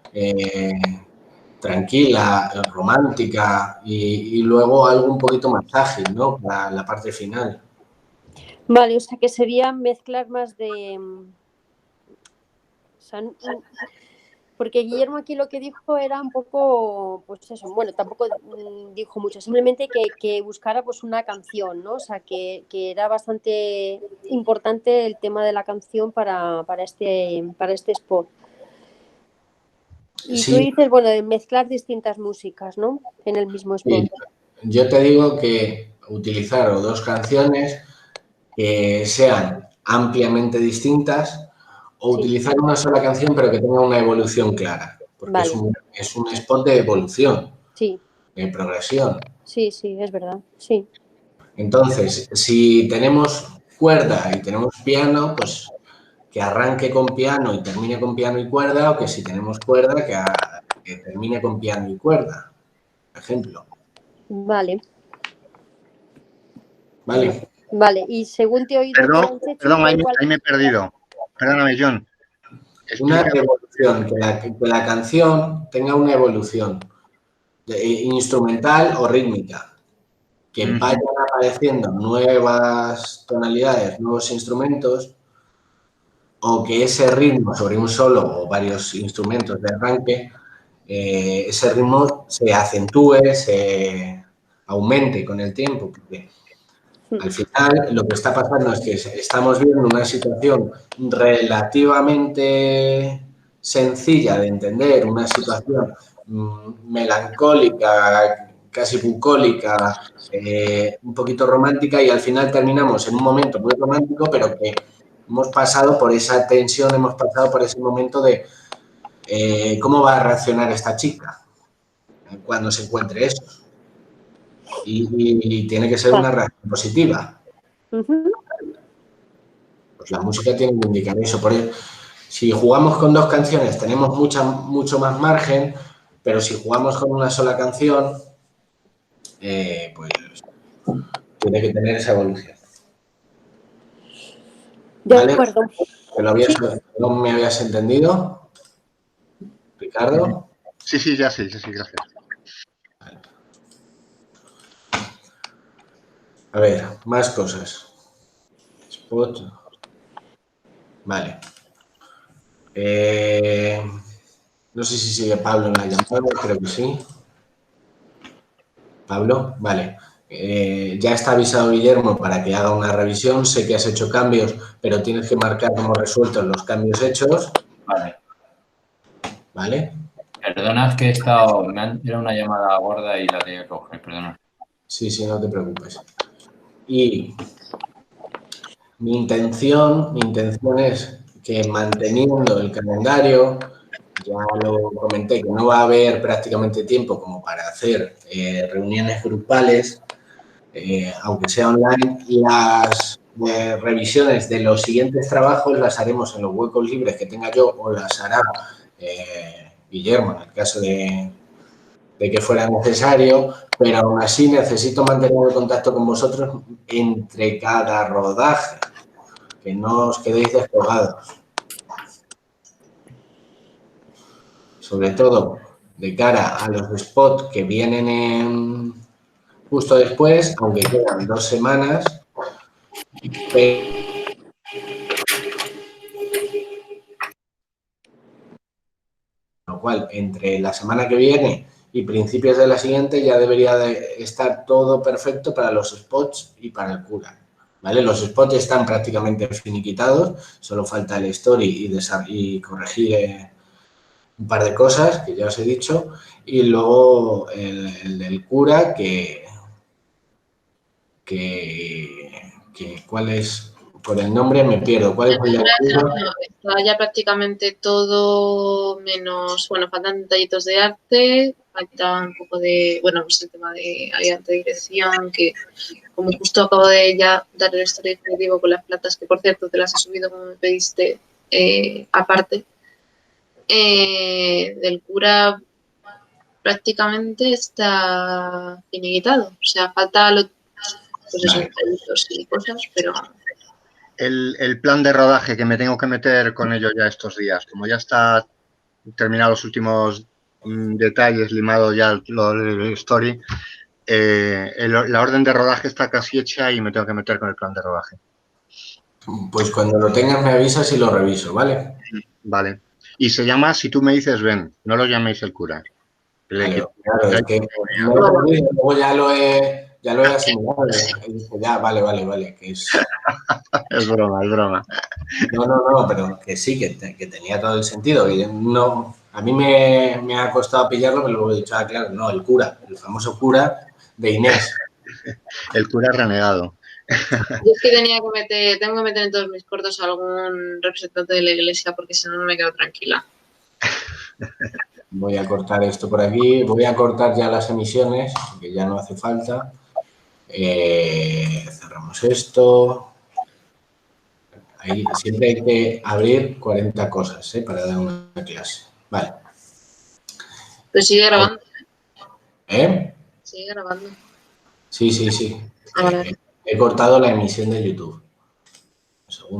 tranquila, romántica y luego algo un poquito más ágil, ¿no? Para la parte final. Vale, o sea que sería mezclar más de... O sea, porque Guillermo aquí lo que dijo era un poco, pues eso, bueno, tampoco dijo mucho, simplemente que buscara pues una canción, ¿no? O sea, que era bastante importante el tema de la canción para este spot. Y Sí, tú dices, bueno, de mezclar distintas músicas, ¿no? En el mismo spot. sí. Yo te digo que utilizar o dos canciones que sean ampliamente distintas o Sí. utilizar una sola canción pero que tenga una evolución clara, porque Vale. es un spot de evolución, Sí, de progresión. sí, sí, es verdad, sí. Entonces, si tenemos cuerda y tenemos piano, pues que arranque con piano y termine con piano y cuerda, o que si tenemos cuerda, que termine con piano y cuerda, por ejemplo. Vale. ¿Vale? Vale, y según te he oído, Perdón, Chechu, ahí me he perdido. Perdóname, John. Una Explica. evolución, que la canción tenga una evolución instrumental o rítmica, que vayan apareciendo nuevas tonalidades, nuevos instrumentos, o que ese ritmo sobre un solo o varios instrumentos de arranque, ese ritmo se acentúe, se aumente con el tiempo, porque al final lo que está pasando es que estamos viendo una situación relativamente sencilla de entender, una situación melancólica, casi bucólica, un poquito romántica, y al final terminamos en un momento muy romántico, pero que hemos pasado por esa tensión, hemos pasado por ese momento de cómo va a reaccionar esta chica cuando se encuentre eso. Y tiene que ser una reacción positiva. Pues la música tiene que indicar eso. Por eso, si jugamos con dos canciones tenemos mucho más margen, pero si jugamos con una sola canción, pues tiene que tener esa evolución. De ¿Vale? acuerdo. Sí. ¿No me habías entendido, Ricardo? Sí, ya sí, gracias. Vale. A ver, más cosas. Spot. Vale. No sé si sigue Pablo en la llamada, creo que sí. Pablo, vale. Ya está avisado Guillermo para que haga una revisión. Sé que has hecho cambios, pero tienes que marcar como resueltos los cambios hechos. Vale. ¿Vale? Perdonad que era una llamada gorda y la tenía que coger, perdonad. Sí, no te preocupes. Y mi intención es que manteniendo el calendario, ya lo comenté, que no va a haber prácticamente tiempo como para hacer reuniones grupales, aunque sea online, las revisiones de los siguientes trabajos las haremos en los huecos libres que tenga yo o las hará Guillermo en el caso de que fuera necesario, pero aún así necesito mantener el contacto con vosotros entre cada rodaje, que no os quedéis descolgados. Sobre todo de cara a los spots que vienen justo después, aunque quedan 2 semanas, lo cual entre la semana que viene y principios de la siguiente ya debería de estar todo perfecto para los spots y para el cura. ¿Vale? Los spots están prácticamente finiquitados, solo falta el story y corregir un par de cosas que ya os he dicho, y luego el del cura que ¿cuál es? Por el nombre me pierdo. ¿Cuál es el del cura? Está ya prácticamente todo menos, bueno, faltan detallitos de arte, falta un poco de, bueno, pues el tema de arte de dirección, que como justo acabo de ya dar el story definitivo con las platas, que por cierto te las he subido como me pediste aparte, del cura prácticamente está finiquitado, o sea, falta pues esos detallitos y cosas, pero... El plan de rodaje que me tengo que meter con ello ya estos días, como ya está terminado los últimos detalles, limado ya el story, la orden de rodaje está casi hecha y me tengo que meter con el plan de rodaje. Pues cuando lo tengas me avisas y lo reviso, ¿vale? Vale. Y se llama Si tú me dices ven, no lo llaméis el cura. Claro, es que luego ya lo he asimilado. Y dije, ya, vale, que es... Es broma, es broma. No, pero que sí, que tenía todo el sentido. Y no, a mí me ha costado pillarlo, pero luego he dicho, claro, no, el cura, el famoso cura de Inés. El cura renegado. Yo es que tengo que meter en todos mis cortos a algún representante de la iglesia porque si no, no me quedo tranquila. Voy a cortar esto por aquí, voy a cortar ya las emisiones, que ya no hace falta. Cerramos esto. Ahí siempre hay que abrir 40 cosas para dar una clase. Vale. Pero sigue grabando. ¿Eh? Sigue grabando. Sí. Vale. He cortado la emisión de YouTube.